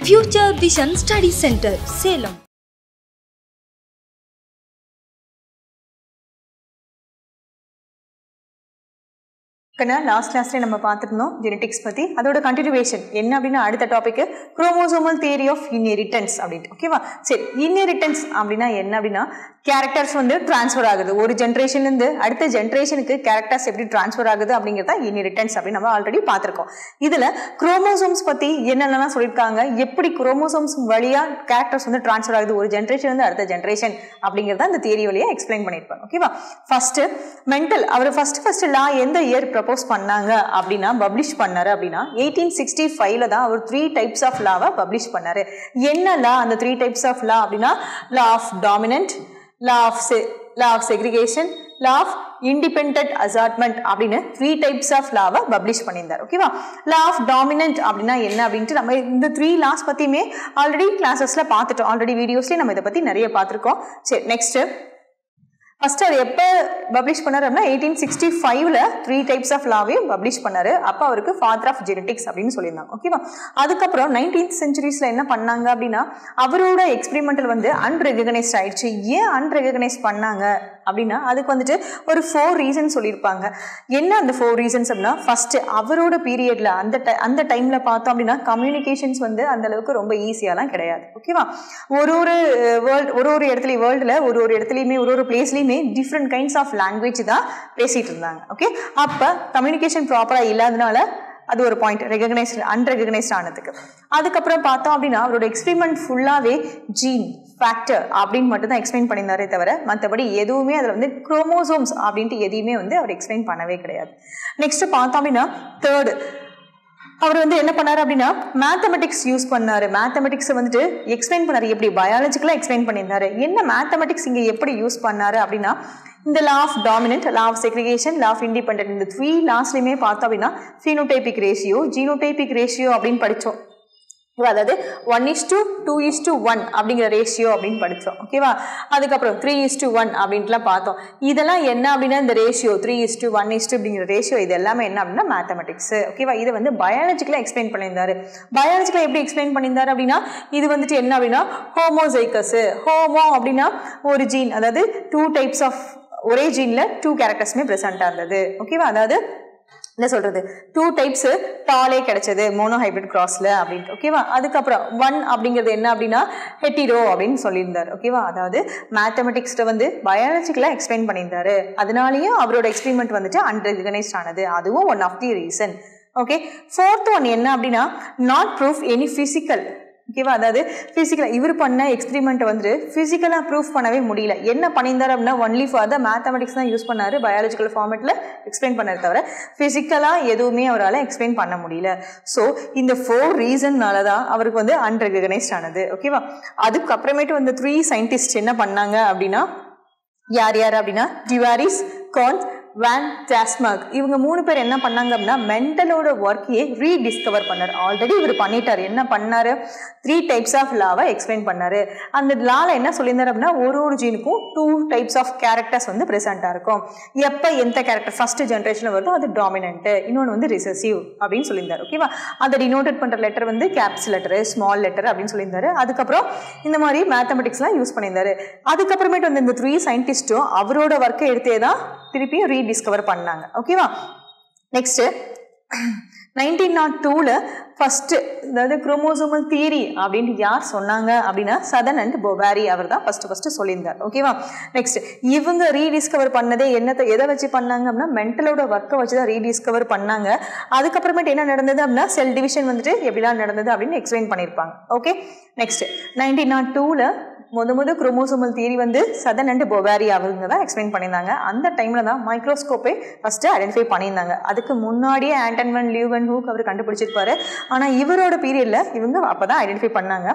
Future Vision Study Center, Salem. Last கிளாஸ்ல நம்ம பார்த்துருந்தோம் ஜெனடிக்ஸ் பத்தி. அதோட கண்டினியூவேஷன் என்ன அப்படின்னா அடுத்த topic chromosomal theory of inheritance அப்படின்ட்டு. ஓகேவா? சரி, இன்ஹெரிட்டன்ஸ் அப்படின்னா என்ன அப்படின்னா கேரக்டர்ஸ் வந்து டிரான்ஸ்ஃபர் ஆகுது. ஒரு ஜென்ரேஷன்ல இருந்து அடுத்த ஜென்ரேஷனுக்கு கேரக்டர்ஸ் எப்படி டிரான்ஸ்ஃபர் ஆகுது அப்படிங்கிறத இன்ஹெரிட்டன்ஸ் அப்படின்னு நம்ம ஆல்ரெடி பார்த்திருக்கோம். இதுல குரோமோசோம்ஸ் பத்தி என்னென்னலாம் சொல்லியிருக்காங்க, எப்படி குரோமோசோம்ஸ் வழியா கேரக்டர்ஸ் வந்து டிரான்ஸ்ஃபர் ஆகுது ஒரு ஜென்ரேஷன் வந்து அடுத்த ஜென்ரேஷன் அப்படிங்கிறத அந்த தியரி வழியா எக்ஸ்பிளைன் பண்ணியிருப்பாங்க. ஓகேவா? ஃபர்ஸ்ட் மெண்டல் அவர் ஃபர்ஸ்ட் லா எந்த இயர் ப்ரப்போஸ் பண்ணாங்க அப்படின்னா பப்ளிஷ் பண்ணாரு அப்படின்னா 1865ல தான் அவர் 3 டைப்ஸ் ஆஃப் லாவை பப்ளிஷ் பண்ணாரு. என்ன லா அந்த 3 டைப்ஸ் ஆஃப் லா அப்படின்னா law of dominant, law of segregation, law of independent assortment அப்படின்னு 3 டைப்ஸ் ஆஃப் லாவை பப்ளிஷ் பண்ணியிருந்தார். ஓகேவா? லா ஆஃப் டாமினன்ட் அப்படின்னா என்ன அப்படின்ட்டு நம்ம இந்த 3 லாஸ் பத்தியுமே ஆல்ரெடி கிளாஸஸ்ல பார்த்துட்டோம். ஆல்ரெடி வீடியோஸ்லயே நம்ம இதை பத்தி நிறைய பார்த்திருக்கோம். சரி, நெக்ஸ்ட் ஃபர்ஸ்ட் அவர் எப்போ பப்ளிஷ் பண்ணாரு அப்படின்னா 1865ல 3 டைப்ஸ் ஆஃப் லாவையும் பப்ளிஷ் பண்ணாரு. அப்போ அவருக்கு ஃபாதர் ஆஃப் ஜெனடிக்ஸ் அப்படின்னு சொல்லியிருந்தாங்க. ஓகேவா? அதுக்கப்புறம் 19th சென்ச்சுரிஸ்ல என்ன பண்ணாங்க அப்படின்னா அவரோட எக்ஸ்பெரிமெண்டல் வந்து அன்ரெகனைஸ்ட் ஆயிடுச்சு. ஏன் அன்ரெகனைஸ் பண்ணாங்க அப்படின்னா அதுக்கு வந்துட்டு ஒரு 4 ரீசன் சொல்லியிருப்பாங்க. என்ன அந்த 4 ரீசன்ஸ் அப்படின்னா ஃபர்ஸ்ட் அவரோட பீரியட்ல அந்த டைம்ல பார்த்தோம் அப்படின்னா கம்யூனிகேஷன்ஸ் வந்து அந்த அளவுக்கு ரொம்ப ஈஸியாலாம் கிடையாது. ஓகேவா? ஒரு இடத்துல வேர்ல்டுல ஒரு இடத்துலயுமே ஒரு பிளேஸ்லயுமே டிஃப்ரெண்ட் கைண்ட்ஸ் ஆஃப் லாங்குவேஜ் தான் பேசிட்டு இருந்தாங்க. ஓகே, அப்ப கம்யூனிகேஷன் ப்ராப்பரா இல்லாதனால அது ஒரு பாயிண்ட் அன்ரெகனைஸ்ட் ஆனதுக்கு. அதுக்கப்புறம் பார்த்தோம் அப்படின்னா அவரோட எக்ஸ்பெரிமெண்ட் ஃபுல்லாவே ஜீன் ஃபேக்டர் அப்படின்னு மட்டும் தான் எக்ஸ்பிளைன் பண்ணியிருந்தாரே தவிர மற்றபடி எதுவுமே அதில் வந்து குரோமோசோம்ஸ் அப்படின்ட்டு எதையுமே வந்து அவர் எக்ஸ்பிளைன் பண்ணவே கிடையாது. நெக்ஸ்ட் பார்த்தோம் அப்படின்னா தேர்டு அவர் வந்து என்ன பண்ணாரு அப்படின்னா மேத்தமெட்டிக்ஸ் யூஸ் பண்ணாரு. மேத்தமெட்டிக்ஸ் வந்துட்டு எக்ஸ்பிளைன் பண்ணாரு. எப்படி பயாலஜிக்கலா எக்ஸ்பிளைன் பண்ணியிருந்தாரு. என்ன மேத்தமெட்டிக்ஸ் இங்க எப்படி யூஸ் பண்ணாரு அப்படின்னா இந்த law of dominant, law of segregation, law of independent இந்த 3 லாஸ்லயுமே பார்த்தோம் அப்படின்னா phenotypic ரேஷியோ, ஜீனோடைபிக் ரேஷியோ அப்படின்னு படித்தோம். அதாவது 1:2:1 அப்படிங்கிற ரேஷியோ அப்படின்னு படித்தோம். ஓகேவா? அதுக்கப்புறம் 3:1 அப்படின்ட்டுலாம் பார்த்தோம். இதெல்லாம் என்ன அப்படின்னா இந்த ரேஷியோ 3:1 அப்படிங்கிற ரேஷியோ இது எல்லாமே என்ன அப்படின்னா மேத்தமெட்டிக்ஸ். ஓகேவா? இதை வந்து பயாலஜிக்கலா எக்ஸ்பிளைன் பண்ணியிருந்தாரு. பயாலஜிக்கலா எப்படி எக்ஸ்பிளைன் பண்ணியிருந்தாரு அப்படின்னா இது வந்துட்டு என்ன அப்படின்னா ஹோமோசைக்கஸ். ஹோமோ அப்படின்னா ஒரு ஜீன், அதாவது 2 டைப்ஸ் ஆஃப் ஒரே ஜீன்ல 2 கேரக்டர்ஸ்மே பிரசண்டா இருந்தது. ஓகேவா? அதாவது என்ன சொல்றது 2 டைப்ஸ் டாலே கிடைச்சது மோனோஹைபிரிட் கிராஸ்ல அப்படின்ட்டு. ஓகேவா? அதுக்கப்புறம் 1 அப்படிங்கிறது என்ன அப்படின்னா ஹெட்டிரோ அப்படின்னு சொல்லியிருந்தாரு. ஓகேவா? அதாவது மேத்தமெட்டிக்ஸ்ல வந்து பயாலஜிக்கலா எக்ஸ்பிளைன் பண்ணியிருந்தாரு. அதனாலயும் அவரோட எக்ஸ்பெரிமெண்ட் வந்துட்டு அன்ரெகனைஸ்ட் ஆனது. அதுவும் one of the reason. Okay, fourth one என்ன அப்படின்னா நாட் ப்ரூஃப் எனி பிசிக்கல். ஓகேவா? அதாவது பிசிக்கலா இவர் பண்ண எக்ஸ்பெரிமெண்ட் வந்துட்டு பிசிக்கலா ப்ரூஃப் பண்ணவே முடியல. என்ன பண்ணியிருந்தாரு அப்படின்னா ஒன்லி ஃபார் த மேத்தமெட்டிக்ஸ் தான் யூஸ் பண்ணாரு. பயாலஜிக்கல் ஃபார்மேட்ல எக்ஸ்பிளைன் பண்ணது தவிர பிசிக்கலா எதுவுமே அவரால் எக்ஸ்பிளைன் பண்ண முடியல. ஸோ இந்த 4 ரீசன்னால தான் அவருக்கு வந்து அன்ரெகனைஸ்ட் ஆனது. ஓகேவா? அதுக்கப்புறமேட்டு வந்து 3 சயின்டிஸ்ட் என்ன பண்ணாங்க அப்படின்னா யார் அப்படின்னா டிவாரிஸ், கான், வான் டாஸ்மாக் இவங்க 3 பேர் என்ன பண்ணாங்க அப்படின்னா மெண்டலோட ஒர்க்கையே ரீடிஸ்கவர் பண்ணாரு. ஆல்ரெடி இவர் பண்ணிட்டாரு. என்ன பண்ணாரு 3 டைப்ஸ் ஆஃப் லாவை எக்ஸ்பிளைன் பண்ணாரு. அந்த லால என்ன சொல்லியிருந்தாரு அப்படின்னா ஒரு ஜீனுக்கும் 2 டைப்ஸ் ஆஃப் கேரக்டர்ஸ் வந்து பிரசண்டா இருக்கும். எப்ப எந்த கேரக்டர் ஃபர்ஸ்ட் ஜென்ரேஷன்ல வருதோ அது டாமினன்ட், இன்னொன்று வந்து ரிசசிவ் அப்படின்னு சொல்லியிருந்தாரு. ஓகேவா? அதை டினோட்டட் பண்ற லெட்டர் வந்து கேப்ஸ் லெட்டர், ஸ்மால் லெட்டர் அப்படின்னு சொல்லியிருந்தாரு. அதுக்கப்புறம் இந்த மாதிரி மேத்தமெட்டிக்ஸ்லாம் யூஸ் பண்ணியிருந்தாரு. அதுக்கப்புறமேட்டு வந்து இந்த 3 சயின்டிஸ்டும் அவரோட ஒர்க்கை எடுத்தே தான் திருப்பியும் ரீடிஸ்கவர் பண்ணாங்க. ஓகேவா? நெக்ஸ்ட் 1902ல ஃபர்ஸ்ட் அதாவது குரோமோசோமல் தியரி அப்படின்ட்டு யார் சொன்னாங்க அப்படின்னா சதன் அண்ட் போபாரி அவர் தான் ஃபர்ஸ்ட் சொல்லியிருந்தார். ஓகேவா? நெக்ஸ்ட் இவங்க ரீடிஸ்கவர் பண்ணதே எதை வச்சு பண்ணாங்க அப்படின்னா மென்டலோட ஒர்க்கை வச்சு தான் ரீடிஸ்கவர் பண்ணாங்க. அதுக்கப்புறமேட்டு என்ன நடந்தது அப்படின்னா செல் டிவிஷன் வந்துட்டு எப்படிலாம் நடந்தது அப்படின்னு எக்ஸ்பிளைன் பண்ணியிருப்பாங்க. ஓகே, நெக்ஸ்ட் 1902ல முத குரோமோசோமல் தியரி வந்து சதன் அண்ட் போபாரி அவங்க தான் எக்ஸ்பிளைன் பண்ணியிருந்தாங்க. அந்த டைம்ல தான் மைக்ரோஸ்கோப்பை ஃபர்ஸ்ட் ஐடென்டிஃபை பண்ணியிருந்தாங்க. அதுக்கு முன்னாடியே ஆண்டன் வான் லியூவென்ஹூக் அவர் கண்டுபிடிச்சிருப்பாரு. ஆனா இவரோட பீரியட்ல இவங்க அப்பதான் ஐடென்டிஃபை பண்ணாங்க.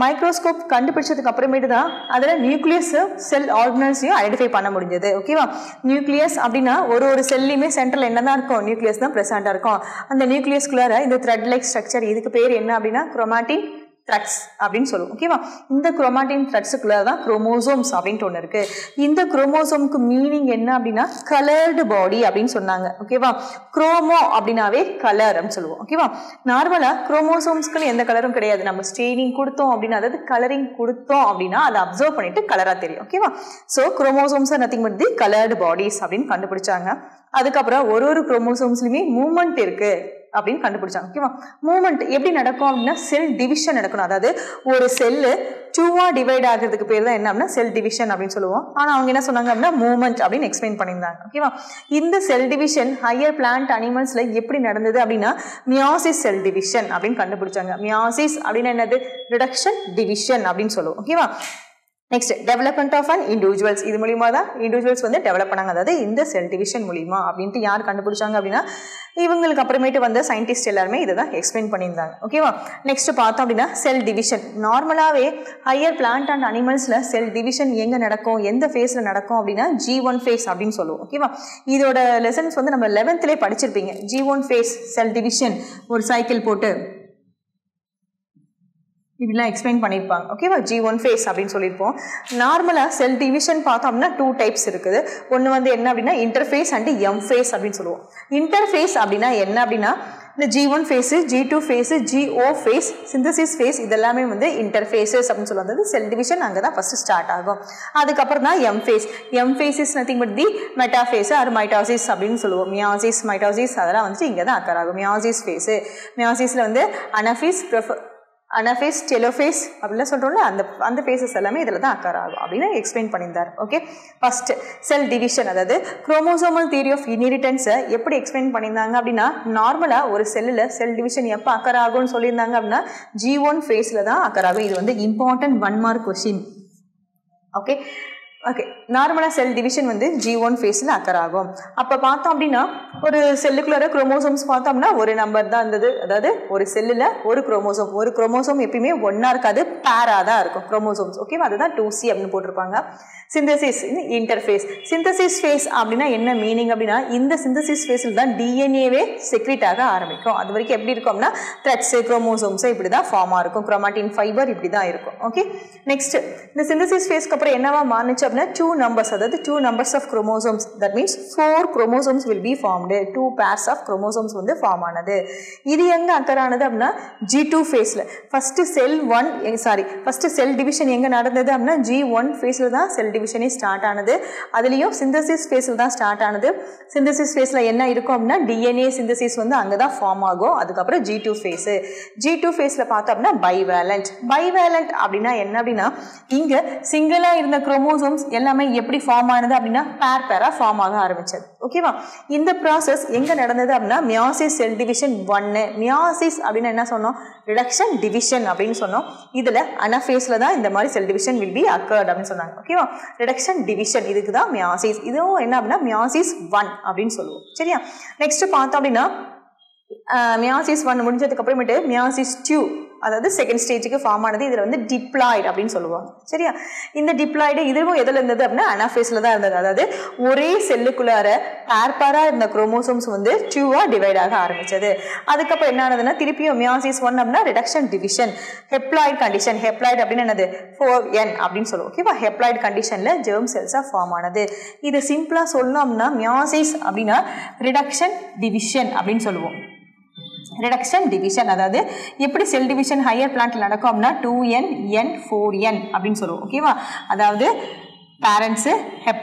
மைக்ரோஸ்கோப் கண்டுபிடிச்சதுக்கு அப்புறமேட்டு தான் அதுல நியூக்ளியஸ் செல் ஆர்கனல்ஸையும் ஐடென்டிஃபை பண்ண முடிஞ்சது. ஓகேவா? நியூக்ளியஸ் அப்படின்னா ஒரு செல்லையுமே சென்டர்ல என்னதான் இருக்கும் நியூக்ளியஸ் தான் பிரசண்டா இருக்கும். அந்த நியூக்ளியஸ்குள்ளார இந்த த்ரெட் லைக் ஸ்ட்ரக்சர் இதுக்கு பேர் என்ன அப்படின்னா குரோமாட்டின் threads அப்படின்னு சொல்லுவோம். ஓகேவா? இந்த chromatin threadsக்குள்ள தான் chromosomes அப்படின்ட்டு ஒன்று இருக்கு. இந்த குரோமோசோம்க்கு மீனிங் என்ன அப்படின்னா கலர்டு பாடி அப்படின்னு சொன்னாங்க. ஓகேவா? குரோமோ அப்படின்னாவே கலர் அப்படின்னு சொல்லுவோம். ஓகேவா? நார்மலா குரோமோசோம்ஸ்க்குன்னு எந்த கலரும் கிடையாது. நம்ம ஸ்டெயினிங் கொடுத்தோம் அப்படின்னா, அதாவது கலரிங் கொடுத்தோம் அப்படின்னா அதை அப்சர்வ் பண்ணிட்டு கலரா தெரியும். ஓகேவா? So chromosomes R nothing but the coloured bodies அப்படின்னு கண்டுபிடிச்சாங்க. அதுக்கப்புறம் ஒரு குரோமோசோம்ஸ்லயுமே மூவ்மெண்ட் இருக்கு அப்படின்னு கண்டுபிடிச்சாங்க. ஓகேவா? மூவ்மெண்ட் எப்படி நடக்கும் அப்படின்னா செல் டிவிஷன் நடக்கணும். அதாவது ஒரு செல்லு 2ஆ டிவைட் ஆகிறதுக்கு பேர் தான் என்ன அப்படின்னா செல் டிவிஷன் அப்படின்னு சொல்லுவோம். ஆனா அவங்க என்ன சொன்னாங்க அப்படின்னா மூவ்மெண்ட் அப்படின்னு எக்ஸ்பிளைன் பண்ணியிருந்தாங்க. ஓகேவா? இந்த செல் டிவிஷன் ஹையர் பிளான்ட் அனிமல்ஸ்ல எப்படி நடந்தது அப்படின்னா மியாசிஸ் செல் டிவிஷன் அப்படின்னு கண்டுபிடிச்சாங்க. மியாசிஸ் அப்படின்னு என்னது? ரிடக்ஷன் டிவிஷன் அப்படின்னு சொல்லுவோம். ஓகேவா? Next development of an individuals. இது மூலியமா தான் இண்டிவிஜுவல்ஸ் வந்து டெவலப் பண்ணாங்க. அதாவது இந்த செல் டிவிஷன் மூலியமா அப்படின்ட்டு யார் கண்டுபிடிச்சாங்க அப்படின்னா இவங்களுக்கு அப்புறமேட்டு வந்த சயின்டிஸ்ட் எல்லாருமே இதை தான் எக்ஸ்பிளைன் பண்ணியிருந்தாங்க. ஓகேவா? நெக்ஸ்ட் பார்த்தோம் அப்படின்னா செல் டிவிஷன். நார்மலாவே ஹையர் பிளான்ட் அண்ட் அனிமல்ஸ்ல செல் டிவிஷன் எங்க நடக்கும், எந்த ஃபேஸ்ல நடக்கும் அப்படின்னா G1 ஃபேஸ் அப்படின்னு சொல்லுவோம். ஓகேவா? இதோட லெசன்ஸ் வந்து நம்ம 11th படிச்சிருப்பீங்க. G1 ஃபேஸ் செல் டிவிஷன் ஒரு சைக்கிள் போட்டு இப்படிலாம் எக்ஸ்பிளைன் பண்ணியிருப்பாங்க. ஓகேவா? G1 ஃபேஸ் அப்படின்னு சொல்லியிருப்போம். நார்மலாக செல் டிவிஷன் பார்த்தோம் அப்படின்னா 2 டைப்ஸ் இருக்குது. ஒன்று வந்து என்ன அப்படின்னா இன்டர்ஃபேஸ் அண்ட் எம் ஃபேஸ் அப்படின்னு சொல்லுவோம். இன்டர்ஃபேஸ் அப்படின்னா என்ன அப்படின்னா இந்த G1 phase, G2 phase, GO phase, synthesis phase இதெல்லாமே வந்து இன்டர்ஃபேஸஸ் அப்படின்னு சொல்லுவாங்க. அதாவது செல் டிவிஷன் அங்கே தான் ஃபர்ஸ்ட் ஸ்டார்ட் ஆகும். அதுக்கப்புறம் தான் M phase. M phase is nothing but the metaphase or mitosis அப்படின்னு சொல்லுவோம். மியாசிஸ், மைட்டாசிஸ் அதெல்லாம் வந்துட்டு இங்கே தான் அக்கர் ஆகும். Meiosis phase. மியாசிஸில் வந்து அனஃபேஸ், டெலோஃபேஸ் அப்படிலாம் சொல்கிறோம்ல அந்த ஃபேஸஸ் எல்லாமே இதில் தான் அக்கர் ஆகும் அப்படின்னு எக்ஸ்பிளைன் பண்ணியிருந்தார். ஓகே, ஃபர்ஸ்ட் செல் டிவிஷன், அதாவது குரோமோசோமல் தியரி ஆஃப் இன்ஹெரிட்டன்ஸை எப்படி எக்ஸ்பிளைன் பண்ணியிருந்தாங்க அப்படின்னா நார்மலாக ஒரு செல்லில் செல் டிவிஷன் எப்போ அக்கர் ஆகும்னு சொல்லியிருந்தாங்க அப்படின்னா G1 ஃபேஸில் தான் அக்கர் ஆகும். இது வந்து important 1 mark question. Okay okay, நார்மலாக செல் டிவிஷன் வந்து G1 ஃபேஸில் அக்கர் ஆகும். அப்போ பார்த்தோம் அப்படின்னா ஒரு செல்லுக்குள்ளார குரோமோசோம்ஸ் பார்த்தோம் அப்படின்னா ஒரு நம்பர் தான் இருந்தது. அதாவது ஒரு செல்லில் ஒரு குரோமோசோம் எப்பயுமே ஒன்றா இருக்காது, பேராக தான் இருக்கும் குரோமோசோம்ஸ். ஓகேவா? அதுதான் 2C அப்படின்னு போட்டிருப்பாங்க. Synthesis interface. சிந்தசிஸ் ஃபேஸ் அப்படின்னா என்ன மீனிங் அப்படின்னா இந்த சிந்தசிஸ் ஃபேஸில் தான் டிஎன்ஏவே செக்ரீட் ஆக ஆரம்பிக்கும். அது வரைக்கும் எப்படி இருக்கும் அப்படின்னா த்ரெட்ஸ், குரோமோசோம்ஸ் இப்படி தான் ஃபார்மாக இருக்கும். குரோமாட்டின் ஃபைபர் இப்படி தான் இருக்கும். ஓகே, நெக்ஸ்ட் இந்த சிந்தசிஸ் ஃபேஸ்க்கு அப்புறம் என்னவா மாறுச்சு அப்படின்னா 2 numbers, அதாவது 2 numbers of chromosomes, that means 4 chromosomes will be formed. 2 pairs of chromosomes வந்து ஃபார்ம் ஆனது. இது எங்க அக்கர் ஆனது அப்படின்னா G2 ஃபேஸ்ல. ஃபர்ஸ்ட் செல் டிவிஷன் எங்க நடந்தது அப்படின்னா G1 ஃபேஸ்ல தான் செல் டிவிஷனே ஸ்டார்ட் ஆனது. அதுலயும் சிந்தசிஸ் ஃபேஸ்ல தான் ஸ்டார்ட் ஆனது. சிந்தசிஸ் ஃபேஸ்ல என்ன இருக்கும் அப்படின்னா டிஎன்ஏ சிந்தசிஸ் வந்து அங்கே தான் ஃபார்ம் ஆகும். அதுக்கப்புறம் G2 ஃபேஸ். G2 ஃபேஸ்ல பார்த்தோம் அப்படின்னா பைவேலண்ட் அப்படின்னா என்ன அப்படின்னா இங்க சிங்கிளா இருந்த குரோமோசோம்ஸ் எல்லாமே எப்படி ஃபார்ம் ஆனது அப்படின்னா பேரா ஃபார்ம் ஆக ஆரம்பிச்சது. ஓகேவா? இந்த ப்ராசஸ் எங்க நடந்தது அப்படின்னா மியாசிஸ் செல் டிவிஷன் 1. மியாசிஸ் அப்படின்னு என்ன சொன்னோம்? ரிடக்ஷன் டிவிஷன் அப்படின்னு சொன்னோம். இதுல அனஃபேஸ்ல தான் இந்த மாதிரி cell division will be accord அப்படின்னு சொன்னாங்க. ஓகேவா? ரிடக்ஷன் டிவிஷன் இதுக்கு தான் மியாசிஸ். இதுவும் என்ன அப்படின்னா மியாசிஸ் 1 அப்படின்னு சொல்லுவோம். சரியா? நெக்ஸ்ட் பார்த்தோம் அப்படின்னா மியாசிஸ் 1 முடிஞ்சதுக்கு அப்புறமேட்டு மியாசிஸ் 2, அதாவது செகண்ட் ஸ்டேஜுக்கு ஃபார்ம் ஆனது. இதில் வந்து டிப்ளாய்டு அப்படின்னு சொல்லுவாங்க. சரியா? இந்த டிப்ளாய்டு இதுவும் எதில் இருந்தது அப்படின்னா அனாஃபேஸில் தான் இருந்தது. அதாவது ஒரே செல்லுக்குள்ளார பேராக இருந்த குரோமோசோம்ஸ் வந்து 2ஆ டிவைட் ஆக ஆரம்பிச்சது. அதுக்கப்புறம் என்ன ஆனதுன்னா திருப்பியும் மியாசிஸ் 1 அப்படின்னா reduction division. Haploid condition. Haploid அப்படின்னு என்னது 4N அப்படின்னு சொல்லுவோம். ஓகேவா? ஹெப்ளாய்டு கண்டிஷனில் ஜெர்ம் செல்ஸாக ஃபார்ம் ஆனது. இது சிம்பிளாக சொல்லணும்னா மியாசிஸ் அப்படின்னா ரிடக்ஷன் டிவிஷன் அப்படின்னு சொல்லுவோம். ரிடக்ஷன் டிவிஷன், அதாவது எப்படி செல் டிவிஷன் ஹையர் பிளான்ட்ல நடக்கும் அப்படின்னா 2N, N, 4N அப்படின்னு சொல்லுவோம். ஓகேவா? அதாவது பேரண்ட்ஸு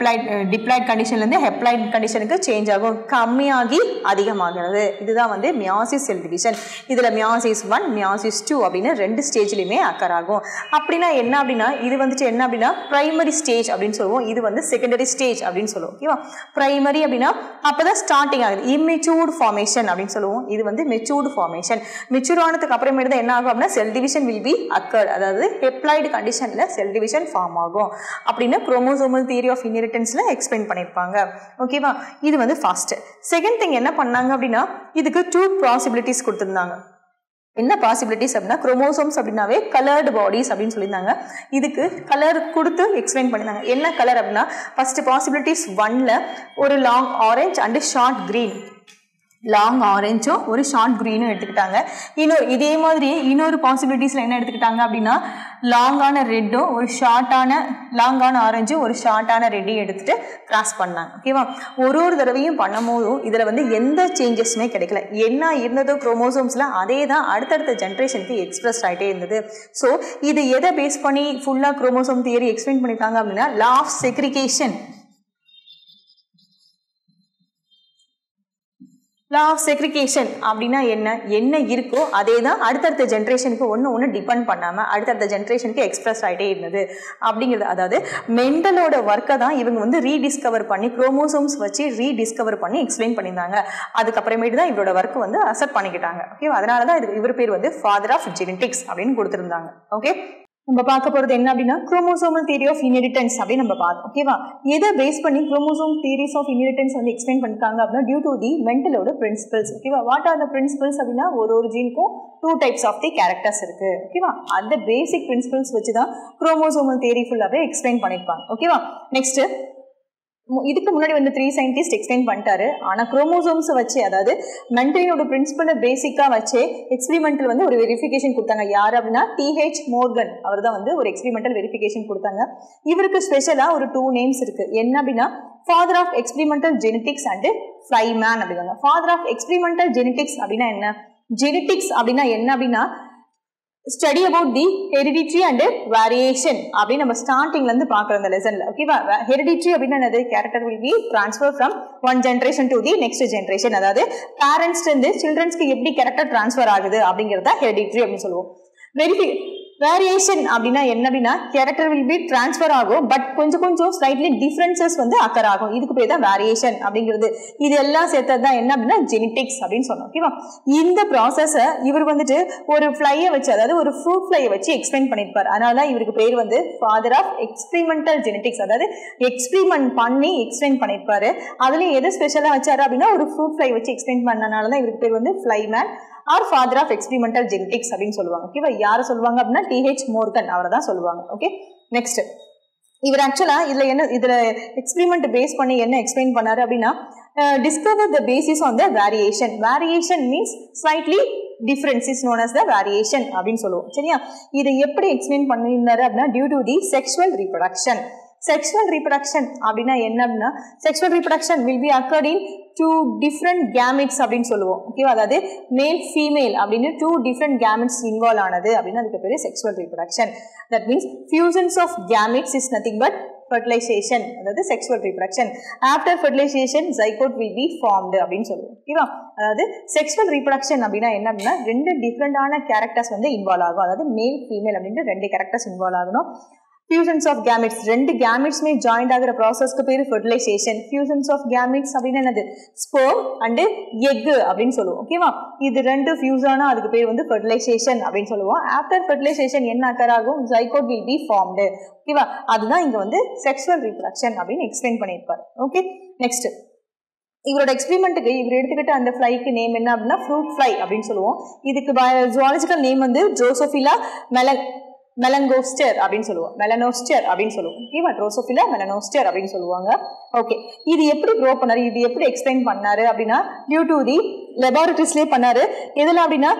டிப்ளாய்டு கண்டிஷன்லேருந்து ஹெப்ளாய்டு கண்டிஷனுக்கு சேஞ்ச் ஆகும், கம்மியாகி அதிகமாகிறது. இதுதான் வந்து மியாசிஸ் செல் டிவிஷன். இதில் மியாசிஸ் 1, மியாசிஸ் 2 அப்படின்னு 2 ஸ்டேஜ்லையுமே அக்கர் ஆகும். அப்படின்னா என்ன அப்படின்னா இது வந்துட்டு என்ன அப்படின்னா பிரைமரி ஸ்டேஜ் அப்படின்னு சொல்லுவோம். இது வந்து செகண்டரி ஸ்டேஜ் அப்படின்னு சொல்லுவோம். ஓகேவா? பிரைமரி அப்படின்னா அப்போதான் ஸ்டார்டிங் ஆகுது. இம்மெச்சூர்டு ஃபார்மேஷன் அப்படின்னு சொல்லுவோம். இது வந்து மெச்சூர்டு ஃபார்மேஷன். மெச்சூர் ஆனதுக்கு அப்புறமேட்டு தான் என்ன ஆகும் அப்படின்னா cell division will be accord, அதாவது ஹெப்ளாய்டு கண்டிஷனில் செல் டிவிஷன் ஃபார்ம் ஆகும் அப்படின்னு குரோமோசோமல் தியரி ஆஃப் இன்ஹெரிட்டன்ஸ்ல எக்ஸ்பிளைன் பண்ணிருப்பாங்க. ஓகேவா? இது வந்து ஃபர்ஸ்ட். செகண்ட் திங் என்ன பண்ணாங்க அப்படின்னா இதுக்கு 2 பாசிபிலிட்டிஸ் கொடுத்திருந்தாங்க. என்ன பாசிபிலிட்டிஸ் அப்படின்னா குரோமோசோம்ஸ் அப்படின்னாவே கலர்டு பாடிஸ் அப்படின்னு சொல்லியிருந்தாங்க. இதுக்கு கலர் கொடுத்து எக்ஸ்பிளைன் பண்ணியிருந்தாங்க. என்ன கலர் அப்படின்னா ஃபர்ஸ்ட் பாசிபிலிட்டிஸ் 1ல ஒரு long orange and short green. Long ஆரஞ்சும் ஒரு ஷார்ட் க்ரீனும் எடுத்துக்கிட்டாங்க. இதே மாதிரி இன்னொரு பாசிபிலிட்டிஸில் என்ன எடுத்துக்கிட்டாங்க அப்படின்னா லாங்கான ரெட்டும் ஒரு லாங்கான ஆரஞ்சும் ஒரு ஷார்ட்டான ரெட்டையும் எடுத்துகிட்டு கிராஸ் பண்ணாங்க. ஓகேவா? ஒரு தடவையும் பண்ணும்போதும் இதில் வந்து எந்த சேஞ்சஸுமே கிடைக்கல. என்ன இருந்ததோ குரோமோசோம்ஸில் அதே தான் அடுத்தடுத்த ஜென்ரேஷனுக்கு எக்ஸ்பிரஸ் ஆகிட்டே இருந்தது. ஸோ இது எதை பேஸ் பண்ணி ஃபுல்லாக குரோமோசோம் தியரி எக்ஸ்பிளைன் பண்ணியிருக்காங்க அப்படின்னா law of segregation. Law of segregation அப்படின்னா என்ன இருக்கோ அதே தான் அடுத்தடுத்த ஜென்ரேஷனுக்கு ஒன்று டிபெண்ட் பண்ணாமல் அடுத்தடுத்த ஜென்ரேஷனுக்கு எக்ஸ்பிரஸ் ஆகிட்டே இருந்தது அப்படிங்கிறது. அதாவது மெண்டலோட ஒர்க்கை தான் இவங்க வந்து ரீடிஸ்கவர் பண்ணி குரோமோசோம்ஸ் வச்சு ரீடிஸ்கவர் பண்ணி எக்ஸ்பிளைன் பண்ணியிருந்தாங்க. அதுக்கப்புறமேட்டு தான் இவரோட ஒர்க் வந்து அக்செப்ட் பண்ணிக்கிட்டாங்க. ஓகே, அதனால தான் இவர் பேர் வந்து ஃபாதர் ஆஃப் ஜெனடிக்ஸ் அப்படின்னு கொடுத்துருந்தாங்க. ஓகே, நம்ம பார்க்க போகிறது என்ன அப்படின்னா குரோமோசோமல் தியரி ஆஃப் இன்ஹெரிட்டன்ஸ் அப்படின்னு நம்ம பார்த்தோம். ஓகேவா? எதை பேஸ் பண்ணி குரோமோசோம் தியரிஸ் ஆஃப் இன்ஹெரிட்டன்ஸ் வந்து எக்ஸ்பிளைன் பண்ணிருக்காங்க அப்படின்னா டியூ டு தி மெண்டலோட பிரின்சிபல்ஸ். ஓகேவா? வாட் ஆர் த பிரின்சிபல்ஸ் அப்படின்னா ஒரு ஜீனுக்கும் 2 டைப்ஸ் ஆஃப் தி கேரக்டர்ஸ் இருக்கு. ஓகேவா? அந்த பேசிக் பிரின்சிபல்ஸ் வச்சு தான் குரோமோசோமல் தியரி ஃபுல்லாகவே எக்ஸ்பிளைன் பண்ணியிருப்பாங்க. ஓகேவா? நெக்ஸ்ட் இதுக்கு முன்னாடி வந்து 3 சயின்டிஸ்ட் எக்ஸ்பிளைன் பண்ணிட்டாரு. ஆனால் குரோமோசோம்ஸ் வச்சு அதாவது மெண்டலினோட பிரின்சிபலை பேசிக்காக வச்சு எக்ஸ்பெரிமெண்டல் வந்து ஒரு வெரிஃபிகேஷன் கொடுத்தாங்க. யார் அப்படின்னா TH மோர்கன் அவர் தான் வந்து ஒரு எக்ஸ்பெரிமெண்டல் வெரிஃபிகேஷன் கொடுத்தாங்க. இவருக்கு ஸ்பெஷலாக ஒரு 2 நேம்ஸ் இருக்கு. என்ன அப்படின்னா father of experimental genetics and flyman அப்படிங்க. ஃபாதர் ஆஃப் எக்ஸ்பெரிமெண்டல் ஜெனடிக்ஸ் அப்படின்னா என்ன? ஜெனடிக்ஸ் அப்படின்னா என்ன அப்படின்னா study about the hereditary and variation அப்படின்னு நம்ம ஸ்டார்டிங்ல இருந்து பார்க்குறோம் இந்த லெசன்ல. ஓகேவா? ஹெரிடிட்ரி அப்படின்னா என்னது? Character will be transfer from one generation to the next generation. அதாவது பேரண்ட்ஸ்ல இருந்து சில்ட்ரன்ஸ்க்கு எப்படி கேரக்டர் ட்ரான்ஸ்ஃபர் ஆகுது அப்படிங்கிறத ஹெரிடிட்ரி அப்படின்னு சொல்லுவோம். வேரியேஷன் அப்படின்னா என்ன அப்படின்னா கேரக்டர் வில் பி டிரான்ஸ்ஃபர் ஆகும், பட் கொஞ்சம் ஸ்லைட்லி டிஃபரன்சஸ் வந்து அக்கர் ஆகும். இதுக்கு பேர் தான் வேரியேஷன் அப்படிங்கிறது. இது எல்லாம் சேர்த்தது தான் என்ன அப்படின்னா ஜெனடிக்ஸ் அப்படின்னு சொன்னோம். ஓகேவா? இந்த ப்ராசஸை இவர் வந்துட்டு ஒரு ஃப்ளையை வச்சு அதாவது ஒரு ஃப்ரூட் ஃப்ளையை வச்சு எக்ஸ்பிளைன் பண்ணியிருப்பார். அதனால தான் இவருக்கு பேர் வந்து ஃபாதர் ஆஃப் எக்ஸ்பெரிமெண்டல் ஜெனடிக்ஸ். அதாவது எக்ஸ்பெரிமெண்ட் பண்ணி எக்ஸ்பிளைன் பண்ணியிருப்பாரு. அதுலேயும் எது ஸ்பெஷலாக வச்சாரு அப்படின்னா ஒரு ஃப்ரூட் ஃப்ளை வச்சு எக்ஸ்பிளைன் பண்ணனால தான் இவருக்கு பேர் வந்து flyman or father of experimental genetics அப்படின்னு சொல்லுவாங்க. ஓகேவா? யாரை சொல்லுவாங்க அப்படின்னா TH மோர்கன் அவரை தான் சொல்லுவாங்க. ஓகே, நெக்ஸ்ட் இவர் ஆக்சுவலா இதுல எக்ஸ்பெரிமெண்ட் பேஸ் பண்ணி என்ன எக்ஸ்பிளைன் பண்ணாரு அப்படின்னா discover the basis on the variation. Variation means slightly difference is known as the variation அப்படின்னு சொல்லுவோம். சரியா? இதை எப்படி எக்ஸ்பிளைன் பண்ணியிருந்தாரு அப்படின்னா due to the sexual reproduction. Sexual reproduction அப்படின்னா என்ன அப்படின்னா sexual reproduction will be occurred in 2 different gametes அப்படின்னு சொல்லுவோம். ஓகேவா? அதாவது மேல் ஃபீமேல் அப்படின்னு 2 different gametes இன்வால்வ் ஆனது அப்படின்னு அதுக்கு பேரு sexual reproduction. That means fusions of gametes is nothing but fertilization. அதாவது sexual reproduction. After fertilization zygote will be formed அப்படின்னு சொல்லுவோம். ஓகேவா? அதாவது செக்ஷுவல் ரீப்ரொடக்ஷன் அப்படின்னா என்ன அப்படின்னா 2 டிஃப்ரெண்டான கேரக்டர்ஸ் வந்து இன்வால்வ் ஆகும். அதாவது மேல் ஃபீமேல் அப்படின்ட்டு 2 கேரக்டர்ஸ் இன்வால்வ் ஆகணும். ஃபியூஷன்ஸ் ஆஃப் கேமெட்ஸ் 2 கேமெட்ஸ்மே ஜாயிண்ட் ஆகிற ப்ராசஸ்க்கு பேர் ஃபெர்டிலைசேஷன். ஃபியூஷன்ஸ் ஆஃப் கேமெட்ஸ் அப்படின்னு என்னது? ஸ்பெர்ம் அண்ட் எக் அப்படின்னு சொல்லுவோம். ஓகேவா? இது 2 ஃபியூஸ் ஆனால் அதுக்கு பேர் வந்து ஃபெர்டிலைசேஷன் அப்படின்னு சொல்லுவோம். ஆஃப்டர் ஃபெர்டிலைசேஷன் என்ன அக்கர் ஆகும்? Zygote will be formed. ஓகேவா? அதுதான் இங்கே வந்து செக்ஷுவல் ரீப்ரொடக்ஷன் அப்படின்னு எக்ஸ்பிளைன் பண்ணியிருப்பார். ஓகே, நெக்ஸ்ட் இவரோட எக்ஸ்பெரிமெண்ட்டுக்கு இவர் எடுத்துக்கிட்ட அந்த ஃப்ளைக்கு நேம் என்ன அப்படின்னா ஃப்ரூட் ஃப்ளை அப்படின்னு சொல்லுவோம். இதுக்கு ஜுவாலஜிக்கல் நேம் வந்து ட்ரோசோஃபிலா மெலங்கோஸ்டர் அப்படின்னு சொல்லுவோம். மெலனோஸ்டர் அப்படின்னு சொல்லுவோம். ஓகேவா? ட்ரோசோஃபிலா மெலனோஸ்டர் அப்படின்னு சொல்லுவாங்க. ஓகே, இது எப்படி க்ரோ பண்ணாரு? இது எப்படி எக்ஸ்பிளைன் பண்ணாரு அப்படின்னா டியூ டு தி லெபார்டரிஸ்லேயே பண்ணாரு. எதெல்லாம் அப்படின்னா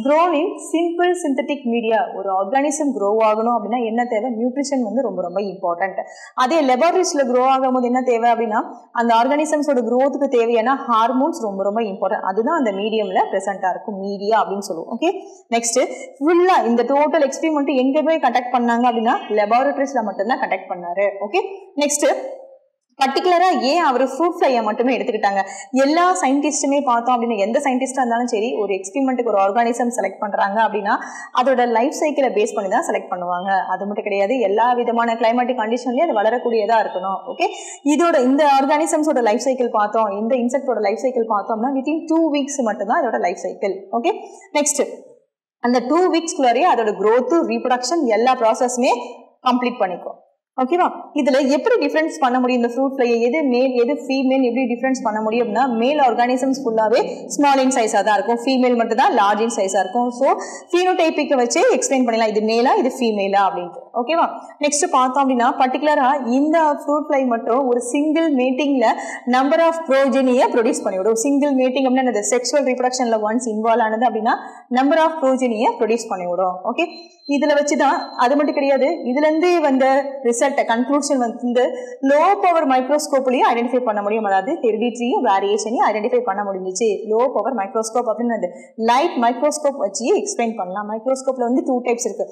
க்ரோன் இன் சிம்பிள் சிந்தட்டிக் மீடியா. ஒரு ஆர்கானிசம் க்ரோ ஆகணும் அப்படின்னா என்ன தேவை? நியூட்ரிஷன் வந்து ரொம்ப ரொம்ப இம்பார்ட்டன்ட். அதே லெபார்டரிஸ்ல க்ரோ ஆகும் போது என்ன தேவை அப்படின்னா அந்த ஆர்கானிசம்ஸோட க்ரோத்துக்கு தேவையான ஹார்மோன்ஸ் ரொம்ப ரொம்ப இம்பார்ட்டன்ட். அதுதான் அந்த மீடியம்ல ப்ரெசென்டா இருக்கும், மீடியா அப்படின்னு சொல்லுவோம். ஓகே, நெக்ஸ்ட் ஃபுல்லா இந்த டோட்டல் எக்ஸ்பெரிமெண்ட் எங்க போய் கண்டக்ட் பண்ணாங்க அப்படின்னா லெபார்டரிஸ்ல மட்டும்தான் கண்டக்ட் பண்ணாரு. ஓகே, நெக்ஸ்ட் பர்டிகுலரா ஏன் அவர் ஃப்ரூட் ஃப்ளையை மட்டுமே எடுத்துக்கிட்டாங்க? எல்லா சயின்டிஸ்ட்டுமே பார்த்தோம் அப்படின்னா எந்த சயின்டிஸ்டா இருந்தாலும் சரி ஒரு எக்ஸ்பெரிமெண்ட்டுக்கு ஒரு ஆர்கானிசம் செலக்ட் பண்றாங்க அப்படின்னா அதோட லைஃப் சைக்கிளை பேஸ் பண்ணி தான் செலக்ட் பண்ணுவாங்க. அது மட்டும் கிடையாது, எல்லா விதமான கிளைமேட்டிக் கண்டிஷன்லயும் அது வளரக்கூடியதா இருக்கணும். ஓகே, இந்த ஆர்கானிசம்ஸோட லைஃப் சைக்கிள் பார்த்தோம், இந்த இன்செக்டோட லைஃப் சைக்கிள் பார்த்தோம்னா வித்தின் 2 வீக்ஸ் மட்டும்தான் இதோட லைஃப் சைக்கிள். ஓகே, நெக்ஸ்ட் அந்த 2 வீக்ஸ்குள்ளாரையே அதோட growth, ரீப்ரொடக்ஷன் எல்லா ப்ராசஸுமே கம்ப்ளீட் பண்ணிக்கும். ஓகேவா? இதுல எப்படி டிஃபரன்ஸ் பண்ண முடியும்? இந்த ஃப்ரூட் ஃப்ளை எது மேல் எது ஃபீமேல் எப்படி டிஃபரன்ஸ் பண்ண முடியும் அப்படின்னா மேல் ஆர்கானிசம்ஸ் ஃபுல்லாவே ஸ்மால் இன் சைஸா தான் இருக்கும், ஃபீமேல் மட்டும் தான் லார்ஜ் இன் சைஸா இருக்கும். ஸோ ஃபீனோடைப்பிக்கை வச்சு எக்ஸ்பிளைன் பண்ணலாம் இது மேலா இது ஃபீமேலா அப்படின்ட்டு. ஓகேவா. நெக்ஸ்ட் பார்த்தோம் அப்படின்னா பர்டிகுலரா இந்த ஃப்ரூட் ஃப்ளை மட்டும் ஒரு சிங்கிள் மீட்டிங்ல நம்பர் ஆஃப் ப்ரோஜெனியை ப்ரொடியூஸ் பண்ணிவிடும். சிங்கிள் மீட்டிங் அப்படின்னா செக்ஷுவல் ரீப்ரொடக்ஷன்ல ஒன்ஸ் இன்வால்வ் ஆனது அப்படின்னா நம்பர் ஆஃப் ப்ரோஜெனியை ப்ரொடியூஸ் பண்ணிவிடும். ஓகே, இதுல வச்சுதான் அது மட்டும் கிடையாது, இதுல இருந்து வந்த ரிசல்ட் கன்க்ளூஷன் வந்து லோ பவர் மைக்ரோஸ்கோப்லயும் ஐடென்டிஃபை பண்ண முடியும். அதாவது ஹெரிடிட்டரி வேரியேஷனையும் ஐடென்டிஃபை பண்ண முடிஞ்சிச்சு லோ பவர் மைக்ரோஸ்கோப் அப்படின்னு லைட் மைக்ரோஸ்கோப் வச்சு எக்ஸ்பிளைன் பண்ணலாம். மைக்ரோஸ்கோப்ல வந்து 2 டைப்ஸ் இருக்கு,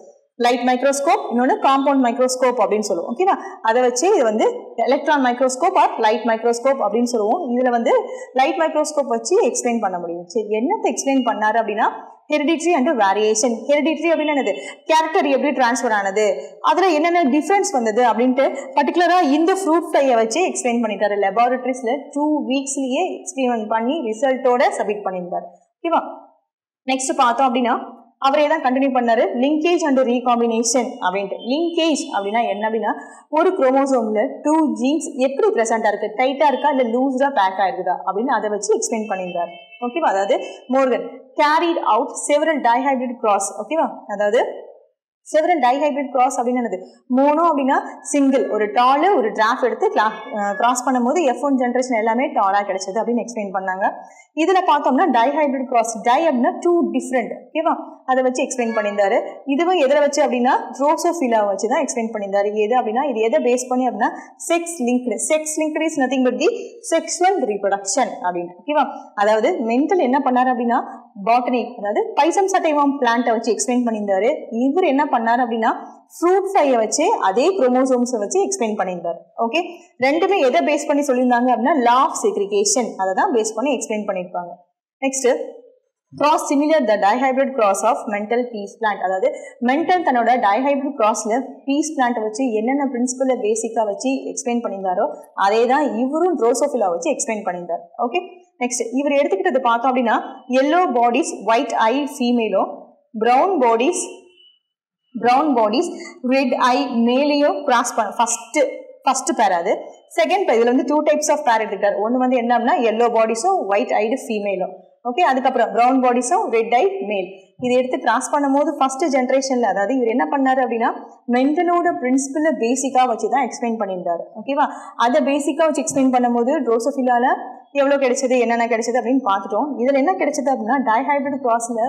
லைட் மைக்ரோஸ்கோப், இன்னொன்று காம்பவுண்ட் மைக்ரோஸ்கோப் அப்படின்னு சொல்லுவோம். ஓகேவா, அதை வச்சு இது வந்து electron microscope or light microscope அப்படின்னு சொல்லுவோம். இதுல வந்து லைட் மைக்ரோஸ்கோப் வச்சு எக்ஸ்பிளைன் பண்ண முடியும். சரி, என்னத்தை எக்ஸ்பிளைன் பண்ணாரு அப்படின்னா ஹெரிடிட்டரி அண்ட் வேரியேஷன். ஹெரிடிட்டரி அப்படின்னு என்னது, கேரக்டர் எப்படி டிரான்ஸ்ஃபர் ஆனது, அதுல என்னென்ன டிஃபரன்ஸ் வந்தது அப்படின்ட்டு பர்டிகுலரா இந்த ஃப்ரூட் ஃப்ளையை வச்சு எக்ஸ்பிளைன் பண்ணிட்டாரு. லெபார்டரிஸ்ல 2 வீக்ஸ்லயே எக்ஸ்பெரிமெண்ட் பண்ணி ரிசல்ட்டோட சப்மிட் பண்ணியிருந்தாரு. ஓகேவா, நெக்ஸ்ட் பார்த்தோம் அப்படின்னா அவரே தான் கண்டினியூ பண்ணாரு லிங்கேஜ் அண்ட் ரீகாம்பினேஷன் அப்படின்ட்டு. லிங்கேஜ் அப்படின்னா என்ன அப்படின்னா ஒரு குரோமோசோம்ல 2 ஜீன்ஸ் எப்படி பிரசண்டா இருக்கு, டைட்டா இருக்கா இல்ல லூஸ்டா பேக் ஆயிருக்குதா அப்படின்னு அதை வச்சு எக்ஸ்பிளைன் பண்ணியிருந்தார். ஓகேவா, அதாவது Morgan carried out several dihybrid cross. ஓகேவா, அதாவது செவரல் டைஹைபிரிட் கிராஸ் அப்படின்னு என்னது, மோனோ அப்படின்னா சிங்கிள், ஒரு டாலு ஒரு டிராஃப்ட் எடுத்து கிராஸ் பண்ணும்போது F1 ஜென்ரேஷன் எல்லாமே டாலா கிடைச்சது அப்படின்னு எக்ஸ்பிளைன் பண்ணாங்க. இதுல பார்த்தோம்னா டைஹைபிரிட் கிராஸ், டை அப்படின்னா 2 டிஃப்ரெண்ட். ஓகேவா, அதை வச்சு எக்ஸ்பிளைன் பண்ணியிருந்தாரு. இதுவும் எதில் வச்சு அப்படின்னா ட்ரோசோஃபிலா வச்சு தான் எக்ஸ்பிளைன் பண்ணியிருந்தாரு. எது அப்படின்னா இது எதை பேஸ் பண்ணி அப்படின்னா sex linked. Sex linked is nothing but the sexual reproduction அப்படின்ட்டு. ஓகேவா, அதாவது மென்டல் என்ன பண்ணாரு அப்படின்னா பாட்டனி, அதாவது பைசம் சட்டைவம் பிளான்ட்டை வச்சு எக்ஸ்பிளைன் பண்ணியிருந்தாரு. இவர் என்ன பண்ணாரு அப்படின்னா ஃப்ரூட் ஃப்ளையை வச்சு அதே குரோமோசோம்ஸை வச்சு எக்ஸ்பிளைன் பண்ணியிருந்தாரு. ஓகே, ரெண்டுமே எதை பேஸ் பண்ணி சொல்லியிருந்தாங்க அப்படின்னா லா ஆஃப் செக்ரிகேஷன், அதை தான் பேஸ் பண்ணி எக்ஸ்பிளைன் பண்ணியிருப்பாங்க. Next cross similar the dihybrid cross of mental peace plant. அதாவது மென்டல் தன்னோட டைஹைபிரிட் கிராஸ்ல பீஸ் பிளான்ட் வச்சு என்னென்ன பிரின்சிபல் பேசிக்கா வச்சு எக்ஸ்பிளைன் பண்ணியிருந்தாரோ அதே தான் இவரும் ட்ரோசோஃபிலா வச்சு எக்ஸ்பிளைன் பண்ணியிருந்தார். ஓகே, நெக்ஸ்ட் இவர் எடுத்துக்கிட்டது பார்த்தோம் அப்படின்னா எல்லோ பாடிஸ் ஒயிட் ஐ ஃபீமேலோ, பிரவுன் பாடிஸ் ரெட் ஐ மேலேயோ கிராஸ் பண்ண ஃபர்ஸ்ட் பேர். அது செகண்ட் பேர். இதுல வந்து 2 டைப்ஸ் ஆஃப் பேர் எடுத்துக்கிட்டார். ஒன்று வந்து என்ன அப்படின்னா எல்லோ பாடிஸும் ஒயிட் ஐடு ஃபீமேலும். ஓகே, அதுக்கப்புறம் பிரவுன் பாடிஸும் ரெட் ஐ மேல். இது எடுத்து கிராஸ் பண்ணும்போது ஃபர்ஸ்ட் ஜென்ரேஷன்ல, அதாவது இவர் என்ன பண்ணாரு அப்படின்னா மென்டலோட பிரின்சிபல் பேசிக்கா வச்சு தான் எக்ஸ்பிளைன் பண்ணியிருந்தாரு. ஓகேவா, அதை பேசிக்கா வச்சு எக்ஸ்பிளைன் பண்ணும்போது ட்ரோசோஃபிலால எவ்வளோ கிடைச்சது என்னென்ன கிடைச்சது அப்படின்னு பார்த்துட்டோம். இதில் என்ன கிடைச்சது அப்படின்னா டைஹைபிரிட் கிராஸ்ல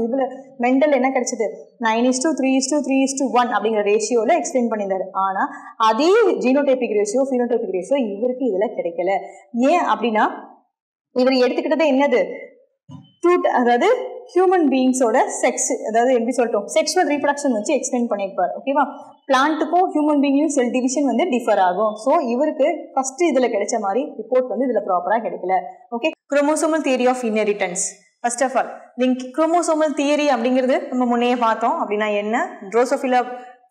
இதுல மென்டல் என்ன கிடைச்சது 9:3:3:1 அப்படிங்கிற ரேஷியோல எக்ஸ்பிளைன் பண்ணியிருந்தாரு. ஆனா அதே ஜீனோடைபிக் ரேஷியோ ஃபீனோடைபிக் ரேஷியோ இவருக்கு இதுல கிடைக்கல. ஏன் அப்படின்னா இவர் எடுத்துக்கிட்டது என்னது, அதாவது ஹியூமன் பீயிங்ஸோட செக்ஸ், அதாவது எப்படி சொல்லிட்டோம் செக்ஷுவல் ரீப்ரொடக்ஷன் வச்சு எக்ஸ்பிளைன் பண்ணியிருப்பார். ஓகேவா, பிளான்ட்டுக்கும் ஹியூமன் பீயிங்லையும் செல் டிவிஷன் வந்து டிஃபர் ஆகும். ஸோ இவருக்கு ஃபர்ஸ்ட் இதுல கிடைச்ச மாதிரி ரிப்போர்ட் வந்து இதுல ப்ராப்பரா கிடைக்கல. Okay, chromosomal theory of inheritance. First of all chromosomal theory அப்படிங்கிறது நம்ம முன்னே பார்த்தோம். அப்படின்னா என்ன, ட்ரோசோஃபிலா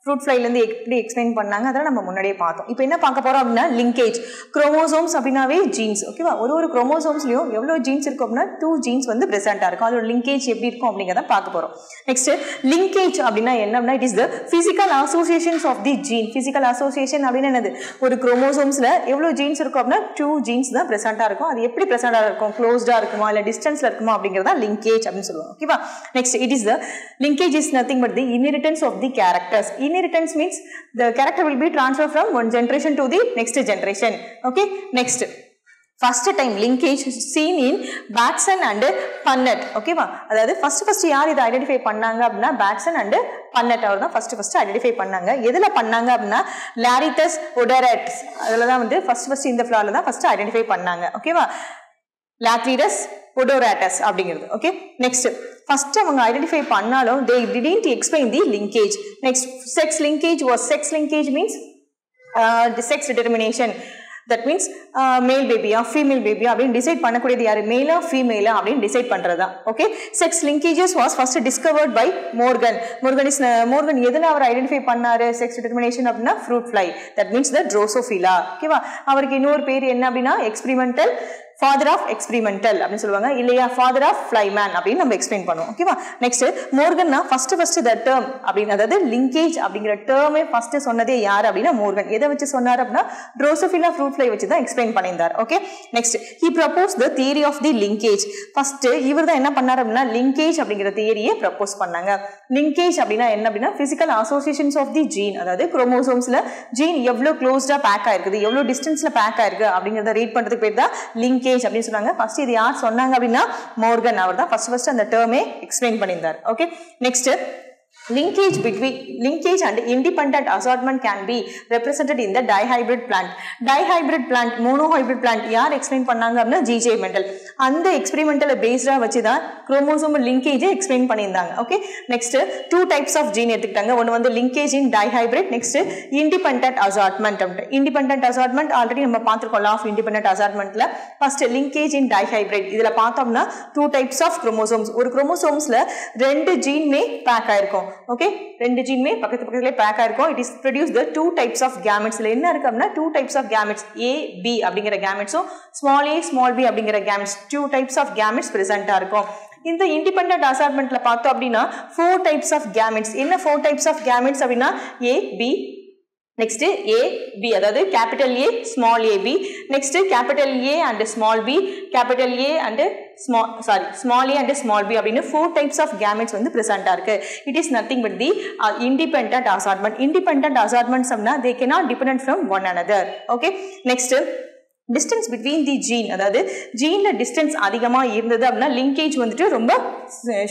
ஃப்ரூட் ஃப்ளைலேருந்து எப்படி எக்ஸ்பிளைன் பண்ணாங்க அதெல்லாம் நம்ம முன்னாடியே பார்த்தோம். இப்போ என்ன பார்க்க போறோம் அப்படின்னா லிங்கேஜ். குரோமோசோம்ஸ் அப்படின்னாவே ஜீன்ஸ். ஓகேவா, ஒரு குரோமோசோம்ஸ்லயும் எவ்வளோ ஜீன்ஸ் இருக்கும் அப்படின்னா 2 ஜீன்ஸ் வந்து பிரசண்டா இருக்கும். அதோட லிங்கேஜ் எப்படி இருக்கும் அப்படிங்கிறத பார்க்க போறோம். நெக்ஸ்ட் லிங்கேஜ் அப்படின்னா என்ன அப்படின்னா it is the physical associations of the gene. Physical association அப்படின்னு என்னது, ஒரு குரோமோசோம்ஸ்ல எவ்வளோ ஜீன்ஸ் இருக்கும் அப்படின்னா 2 ஜீன்ஸ் தான் பிரசண்டா இருக்கும். அது எப்படி பிரசண்டா இருக்கும், க்ளோஸ்டா இருக்குமா இல்லை டிஸ்டன்ஸ்ல இருக்குமா அப்படிங்கிறதா லிங்கேஜ் அப்படின்னு சொல்லுவோம். ஓகேவா, next it is the linkage is nothing but the inheritance of the characters. Inheritance means the character will be transferred from one generation to the next generation. Okay, next first time linkage seen in Batson and Punnett. Okay va, அதாவது first யார் இதை identify பண்ணாங்க அப்படின்னா Batson and Punnett அவர் தான் first identify பண்ணாங்க. எதுல பண்ணாங்க அப்படின்னா Larythus odoratus, அதுல தான் வந்து first இந்த ஃபிளார்ல தான் first ஐடென்டிஃபை பண்ணாங்க. ஓகேவா, Lathyrus odoratus அப்படிங்கிறது. ஓகே, நெக்ஸ்ட் ஃபர்ஸ்ட் அவங்க ஐடென்டிஃபை பண்ணாலும் they didn't explain the linkage. Next, sex linkage means the sex determination. That means male baby or female baby அப்படின்னு டிசைட் பண்ணக்கூடியது யாரு, மேலா ஃபீமேலா அப்படின்னு டிசைட் பண்றதா. Okay, sex linkages was first discovered by Morgan எதுல அவர் ஐடென்டிஃபை பண்ணாரு செக்ஸ் டிட்டர்மினேஷன் அப்படின்னா fruit fly. That means the Drosophila. ஓகேவா, அவருக்கு இன்னொரு பேர் என்ன அப்படின்னா எக்ஸ்பெரிமெண்டல் ஃபாதர் ஆஃப் எக்ஸ்பெரிமெண்டல் அப்படின்னு சொல்லுவாங்க இல்லையா, ஃபாதர் ஆஃப் ஃப்ளைமேன் அப்படின்னு நம்ம எக்ஸ்பிளைன் பண்ணுவோம். ஓகேவா. நெக்ஸ்ட் மோர்கன்னா ஃபர்ஸ்ட் த டேர்ம் அப்படின்னு, அதாவது லிங்கேஜ் அப்படிங்கிற டேர்மே ஃபர்ஸ்ட் சொன்னதே யார் அப்படின்னா மோர்கன். எதை வச்சு சொன்னார் அப்படின்னா ட்ரோசோஃபிலா ஃப்ரூட் ஃப்ளை வச்சு தான் எக்ஸ்பிளைன் பண்ணியிருந்தார். Okay. Next he propose the theory of the linkage. First இவர் தான் என்ன பண்ணார் அப்படின்னா லிங்கேஜ் அப்படிங்கிற தியரியை ப்ரப்போஸ் பண்ணாங்க. லிங்கேஜ் அப்படின்னா என்ன அப்படின்னா physical associations of the gene, அதாவது குரோமோசோம்ஸ்ல ஜீன் எவ்வளவு க்ளோஸ்டா பேக் ஆயிருக்குது, எவ்வளவு டிஸ்டன்ஸ்ல பேக் ஆயிருக்கு அப்படிங்கறத ரீட் பண்றதுக்கு பேர் தான் லிங்கேஜ் அப்படின்னு சொன்னாங்க. ஃபர்ஸ்ட் இது யார் சொன்னாங்க அப்படின்னா மோர்கன். அவர் தான் ஃபர்ஸ்ட் அந்த டேர்மே எக்ஸ்பிளைன் பண்ணியிருந்தார். Okay. Next linkage and independent assortment can be represented in the dihybrid plant. Dihybrid plant, monohybrid plant யார் எக்ஸ்பிளைன் பண்ணாங்க அப்படின்னா ஜிஜே மெண்டல். அந்த எக்ஸ்பெரிமெண்டல் பேஸ்டா வச்சு தான் குரோமோசோமல் லிங்கேஜை எக்ஸ்பிளைன் பண்ணியிருந்தாங்க. ஓகே. நெக்ஸ்ட் 2 டைப்ஸ் ஆஃப் ஜீன் எடுத்துக்கிட்டாங்க. ஒன்று வந்து linkage in dihybrid, next independent assortment. Independent assortment already நம்ம பார்த்துருக்கோம் லா ஆஃப் இண்டிபெண்டன்ட் அசார்ட்மெண்ட்ல. ஃபர்ஸ்ட் லிங்கேஜ் இன் டைஹைபிரிட், இதுல பார்த்தோம்னா 2 டைப்ஸ் ஆஃப் குரோமோசோம்ஸ். ஒரு குரோமோசோம்ஸ்ல 2 ஜீன்மே பேக் ஆயிருக்கும். ஓகே. 2 ஜீன்மே பக்கத்துல பேக் ஆயிருக்கும். It is produce the 2 types of கேமெட்ஸ்ல என்ன இருக்கு அப்படின்னா 2 டைப்ஸ் ஆஃப் கேமெட்ஸ், ஏ பி அப்படிங்கிற கேமெட்ஸும் ஸ்மால் ஏ ஸ்மால் பி அப்படிங்கிற கேமெட்ஸ், 2 டைப்ஸ் ஆஃப் கேமெட்ஸ் பிரசன்டா இருக்கும். இந்த இண்டிபெண்டன்ட் அசார்ட்மெண்ட்ல பார்த்தோம் அப்படின்னா 4 டைப்ஸ் ஆஃப் கேமெட்ஸ். என்ன 4 டைப்ஸ் ஆஃப் கேமெட்ஸ் அப்படின்னா A B, next A B அதாவது capital A small A B, next capital A and small B, capital A and small A and small B அப்படின்னு 4 டைப்ஸ் ஆஃப் கேமெட்ஸ் வந்து பிரசன்டா இருக்கு. It is nothing but the independent assortment. Independent assortments அப்படின்னா they cannot depend from one another. Okay. Next distance between the gene, அதாவது ஜீன்ல distance அதிகமா இருந்தது அப்படின்னா லிங்கேஜ் வந்துட்டு ரொம்ப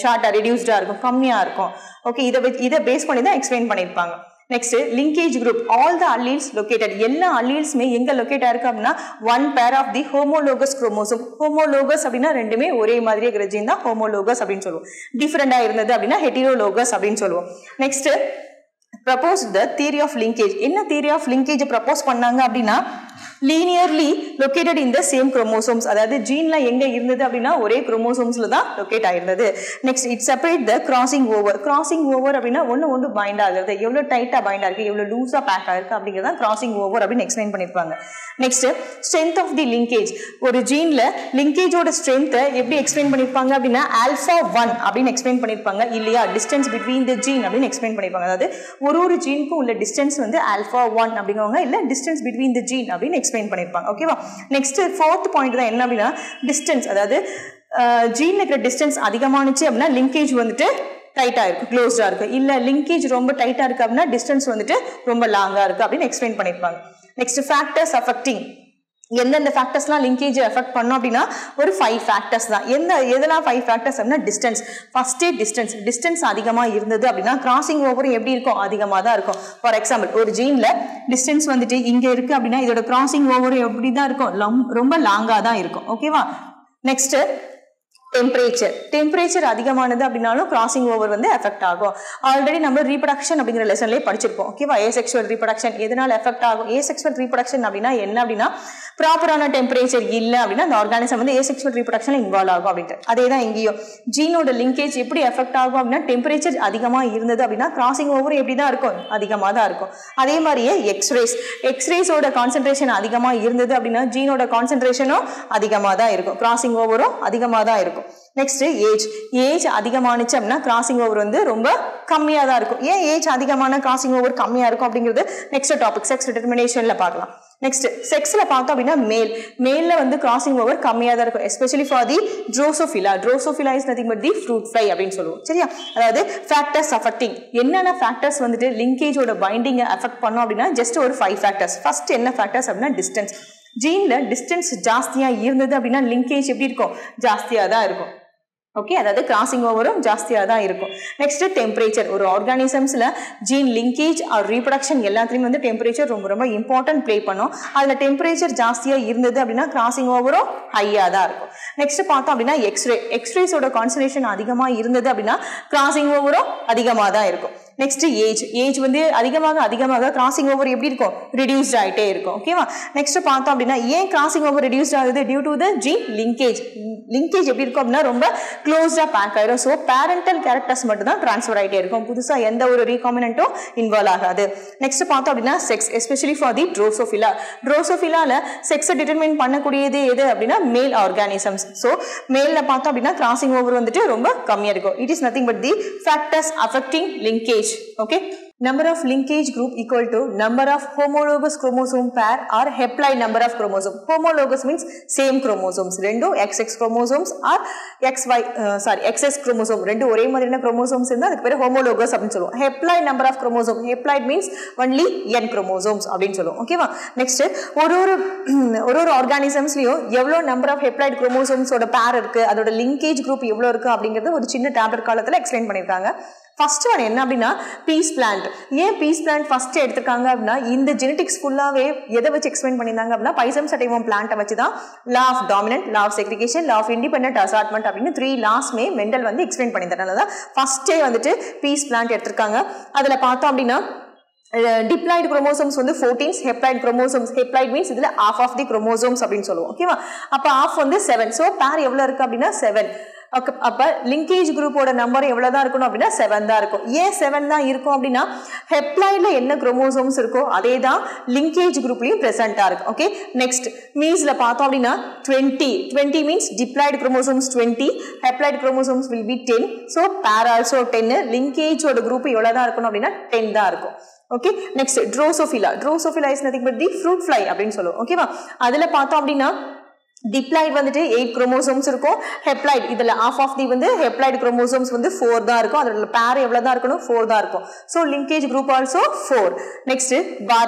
ஷார்ட்டா ரெடியூஸ்டா இருக்கும், கம்மியா இருக்கும். ஓகே. இதை பேஸ் பண்ணி தான் எக்ஸ்பிளைன் பண்ணியிருப்பாங்க. Next linkage group, all the alleles located, எல்லா அல்லீல்ஸுமே எங்க லொகேட் ஆயிருக்கு அப்படின்னா 1 pair of the homologous chromosome. Homologous அப்படின்னா ரெண்டுமே ஒரே மாதிரியே இருக்கிற ஜீன் தான் ஹோமோலோகஸ் அப்படின்னு சொல்லுவோம். டிஃபரெண்டா இருந்தது அப்படின்னா ஹெட்டிரோலோகஸ் அப்படின்னு சொல்லுவோம். Next propose the theory of linkage. என்ன தியரி ஆஃப் லிங்கேஜ் ப்ரப்போஸ் பண்ணாங்க அப்படின்னா linearly located in the same chromosomes, அதாவது ஜீன்ல எங்க இருந்தது அப்படின்னா ஒரே குரோமோசோம்ஸ்ல தான் லொகேட் ஆயிருந்தது. Next it separate the crossing over. Crossing over அப்படின்னா ஒன்று பைண்ட் ஆகுறது, எவ்வளவு டைட்டா பைண்ட் ஆயிருக்கு, எவ்வளவு லூஸா பேக் ஆயிருக்கு அப்படிங்கிறத கிராசிங் ஓவர் அப்படின்னு எக்ஸ்பிளைன் பண்ணிருப்பாங்க. Next strength of the linkage. ஒரு ஜீன்ல லிங்கேஜோட ஸ்ட்ரென்த்தை எப்படி எக்ஸ்பிளைன் பண்ணிருப்பாங்க அப்படின்னா ஆல்பா 1 அப்படின்னு எக்ஸ்பிளைன் பண்ணிருப்பாங்க இல்லையா, டிஸ்டன்ஸ் பிட்வீன் தி ஜீன் அப்படின்னு எக்ஸ்பிளைன் பண்ணிருப்பாங்க. அதாவது ஒரு ஜீனுக்கும் உள்ள டிஸ்டன்ஸ் வந்து ஆல்பா 1 அப்படிங்குவாங்க, இல்ல டிஸ்டன்ஸ் பிட்வீன் தி ஜீன் அப்படின்னு எக்ஸ்பிளைன் பண்ணிருப்பாங்க. ஓகேவா. நெக்ஸ்ட் 4th பாயிண்ட் தான் என்ன அப்படின்னா டிஸ்டன்ஸ், அதாவது ஜீன்ல இருக்கிற டிஸ்டன்ஸ் அதிகமானுச்சு அப்படின்னா லிங்கேஜ் வந்துட்டு டைட்டா இருக்கு, க்ளோஸ்டா இருக்கு. இல்ல லிங்கேஜ் ரொம்ப டைட்டா இருக்கு அப்படின்னா டிஸ்டன்ஸ் வந்துட்டு ரொம்ப லாங்கா இருக்கு அப்படின்னு எக்ஸ்பிளைன் பண்ணிருப்பாங்க. நெக்ஸ்ட் ஃபேக்டர்ஸ் அஃபெக்டிங், எந்தெந்த ஃபேக்டர்ஸ்லாம் லிங்கேஜ் எஃபெக்ட் பண்ணோம் அப்படின்னா ஒரு 5 ஃபேக்டர்ஸ் தான். எதெல்லாம் 5 ஃபேக்டர்ஸ் அப்படின்னா டிஸ்டன்ஸ். ஃபர்ஸ்டே டிஸ்டன்ஸ் அதிகமா இருந்தது அப்படின்னா கிராசிங் ஓவர் எப்படி இருக்கும், அதிகமாக தான் இருக்கும். ஃபார் எக்ஸாம்பிள் ஒரு ஜீன்ல டிஸ்டன்ஸ் வந்துட்டு இங்க இருக்கு அப்படின்னா இதோட கிராசிங் ஓவர் எப்படி தான் இருக்கும், ரொம்ப லாங்கா தான் இருக்கும். ஓகேவா. நெக்ஸ்ட் டெம்பரேச்சர் அதிகமானது அப்படின்னாலும் கிராசிங் ஓவர் வந்து எஃபெக்ட் ஆகும். ஆல்ரெடி நம்ம ரீப்ரொடக்ஷன் அப்படிங்கிற லெசன்லேயே படிச்சிருப்போம். ஓகேவா. ஏசெக்சுவல் ரீப்ரொடக்ஷன் எதனால எஃபெக்ட் ஆகும், ஏசெக்சுவல் ரீப்ரொடக்ஷன் அப்படின்னா என்ன அப்படின்னா ப்ராப்பரான டெம்பரேச்சர் இல்லை அப்படின்னா அந்த ஆர்கானிசம் வந்து ஏசெக்சுவல் ரீப்ரொடக்ஷன் இன்வால்வ் ஆகும் அப்படின்ட்டு. அதே தான் இங்கேயும் ஜீனோட லிங்கேஜ் எப்படி எஃபெக்ட் ஆகும் அப்படின்னா டெம்பரேச்சர் அதிகமாக இருந்தது அப்படின்னா கிராசிங் ஓவர் எப்படி தான் இருக்கும், அதிகமாக தான் இருக்கும். அதே மாதிரியே எக்ஸ்ரேஸோட கான்சென்ட்ரேஷன் அதிகமாக இருந்தது அப்படின்னா ஜீனோட கான்சென்ட்ரேஷனும் அதிகமாக தான் இருக்கும், கிராசிங் ஓவரும் அதிகமாக தான் இருக்கும். நெக்ஸ்ட் ஏஜ் அதிகமானுச்சு அப்படின்னா கிராசிங் ஓவர் வந்து ரொம்ப கம்மியா தான் இருக்கும். ஏன் ஏஜ் அதிகமான கிராசிங் ஓவர் கம்மியா இருக்கும் அப்படிங்கிறது நெக்ஸ்ட் டாபிக் செக்ஸ் டிட்டர்மினேஷன்ல பார்க்கலாம். நெக்ஸ்ட் செக்ஸ்ல பார்த்தோம் அப்படின்னா மேல்ல வந்து கிராசிங் ஓவர் கம்மியா தான் இருக்கும், especially for the drosophila is nothing but the fruit fly அப்படின்னு சொல்லுவோம். சரியா. அதாவது ஃபேக்டர்ஸ் அஃபெக்டிங், என்னென்ன ஃபேக்டர்ஸ் வந்துட்டு லிங்கேஜோட பைண்டிங்கை அஃபெக்ட் பண்ணோம் அப்படின்னா ஜஸ்ட் ஒரு 5 ஃபேக்டர்ஸ். ஃபர்ஸ்ட் என்ன ஃபேக்டர்ஸ் அப்படின்னா டிஸ்டன்ஸ். ஜீன்ல டிஸ்டன்ஸ் ஜாஸ்தியா இருந்தது அப்படின்னா லிங்கேஜ் எப்படி இருக்கும், ஜாஸ்தியா தான் இருக்கும். ஓகே. அதாவது கிராசிங் ஓவரும் ஜாஸ்தியா தான் இருக்கும். Next temperature. ஒரு ஆர்கானிசம்ஸ்ல ஜீன் லிங்கேஜ் ஆர் ரீப்ரொடக்ஷன் எல்லாத்துலயும் வந்து டெம்பரேச்சர் ரொம்ப இம்பார்ட்டன்ட் ப்ளே பண்ணும். அதுல டெம்பரேச்சர் ஜாஸ்தியா இருந்தது அப்படின்னா கிராசிங் ஓவரும் ஹையா தான் இருக்கும். நெக்ஸ்ட் பார்த்தோம் அப்படின்னா எக்ஸ்ரேஸோட கான்சன்ட்ரேஷன் அதிகமா இருந்தது அப்படின்னா கிராசிங் ஓவரும் அதிகமா தான் இருக்கும். நெக்ஸ்ட் ஏஜ் வந்து அதிகமாக கிராசிங் ஓவர் எப்படி இருக்கும் ரெடியூஸ்ட் ஆகிட்டே இருக்கும் ஓகேவா நெக்ஸ்ட் பார்த்தோம் அப்படின்னா ஏன் கிராசிங் ஓவர் ரெடியூஸ்ட் ஆகுது due to the gene linkage எப்படி இருக்கும் அப்படின்னா ரொம்ப க்ளோஸ்டா பேக் ஆயிரும் ஸோ பேரண்டல் கேரக்டர்ஸ் மட்டும் தான் டிரான்ஸ்ஃபர் ஆகிட்டே இருக்கும் புதுசா எந்த ஒரு ரீகாம்பினன்ட்டும் இன்வால்வ் ஆகாது நெக்ஸ்ட் பார்த்தோம் அப்படின்னா செக்ஸ் எஸ்பெஷலி ஃபார் தி ட்ரோசோஃபிலால செக்ஸை டிட்டர்மைன் பண்ணக்கூடியது எது அப்படின்னா மேல் ஆர்கானிசம்ஸ் ஸோ மேல்ல பார்த்தோம் அப்படின்னா கிராசிங் ஓவர் வந்துட்டு ரொம்ப கம்மியா இருக்கும் it is nothing but the factors affecting linkage okay number of linkage group equal to number of homologous chromosome pair or haploid number of chromosome homologous means same chromosomes ரெண்டும் XX chromosomes or XX chromosome ரெண்டும் ஒரே மாதிரியான chromosomes இருந்தா அதுக்கு பேரு homologous அப்படினு சொல்லுவோம் haploid number of chromosome haploid means only n chromosomes அப்படினு சொல்லுவோம் ஓகேவா நெக்ஸ்ட் ஒரு ஆர்கானிசம்ஸ்லயும் எவ்வளவு நம்பர் ஆஃப் haploid chromosomes ஓட pair இருக்கு அதோட linkage group எவ்வளவு இருக்கு அப்படிங்கறது ஒரு சின்ன டேப்லெட் காலத்துல எக்ஸ்பிளைன் பண்ணிருக்காங்க ஃபர்ஸ்ட் ஒன் என்ன அப்படின்னா பீஸ் பிளான்ட் ஏன் பீஸ் பிளான்ட் ஃபர்ஸ்ட் எடுத்துருக்காங்க அப்படின்னா இந்த ஜெனடிக்ஸ் ஃபுல்லாவே எதை வச்சு எக்ஸ்பிளைன் பண்ணியிருந்தாங்க அப்படின்னா பைசம் சட்டைவம் பிளான்ட்டை வச்சு தான் law of dominant law of segregation law of independent assortment அப்படின்னு 3 லாஸ்மே மெண்டல் வந்து எக்ஸ்பிளைன் பண்ணியிருந்தனால தான் ஃபர்ஸ்டே வந்துட்டு பீஸ் பிளான்ட் எடுத்திருக்காங்க அதில் பார்த்தோம் அப்படின்னா diploid chromosomes வந்து 14 haploid chromosomes haploid means இதுல half of the chromosomes அப்படினு சொல்லுவோம் ஓகேவா அப்ப half வந்து 7 சோ pair எவ்வளவு இருக்கு அப்படினா 7 அப்ப linkage group ஓட நம்பர் எவ்வளவு தான் இருக்கணும் அப்படினா 7 தான் இருக்கும் ஏன் 7 தான் இருக்கும் அப்படினா haploidல என்ன chromosomes இருக்கோ அதே தான் linkage groupலயும் present ஆ இருக்கு ஓகே நெக்ஸ்ட் மீன்ஸ்ல பார்த்தோம் அப்படினா 20 means diploid chromosomes 20 haploid chromosomes will be 10 so pair also 10 linkage ஓட group எவ்வளவு தான் இருக்கணும் அப்படினா 10 தான் இருக்கும் okay next drosophila is nothing but the fruit fly அப்படினு சொல்லுவோம் ஓகேவா அதுல பார்த்தோம் அப்படினா diploid வந்துட்டு 8 chromosomes இருக்கும் haploid இதுல half of the வந்து haploid chromosomes வந்து 4 தான் இருக்கும் அதோட pair எவ்வளவு தான் இருக்கணும் 4 தான் இருக்கும் so linkage group also 4 next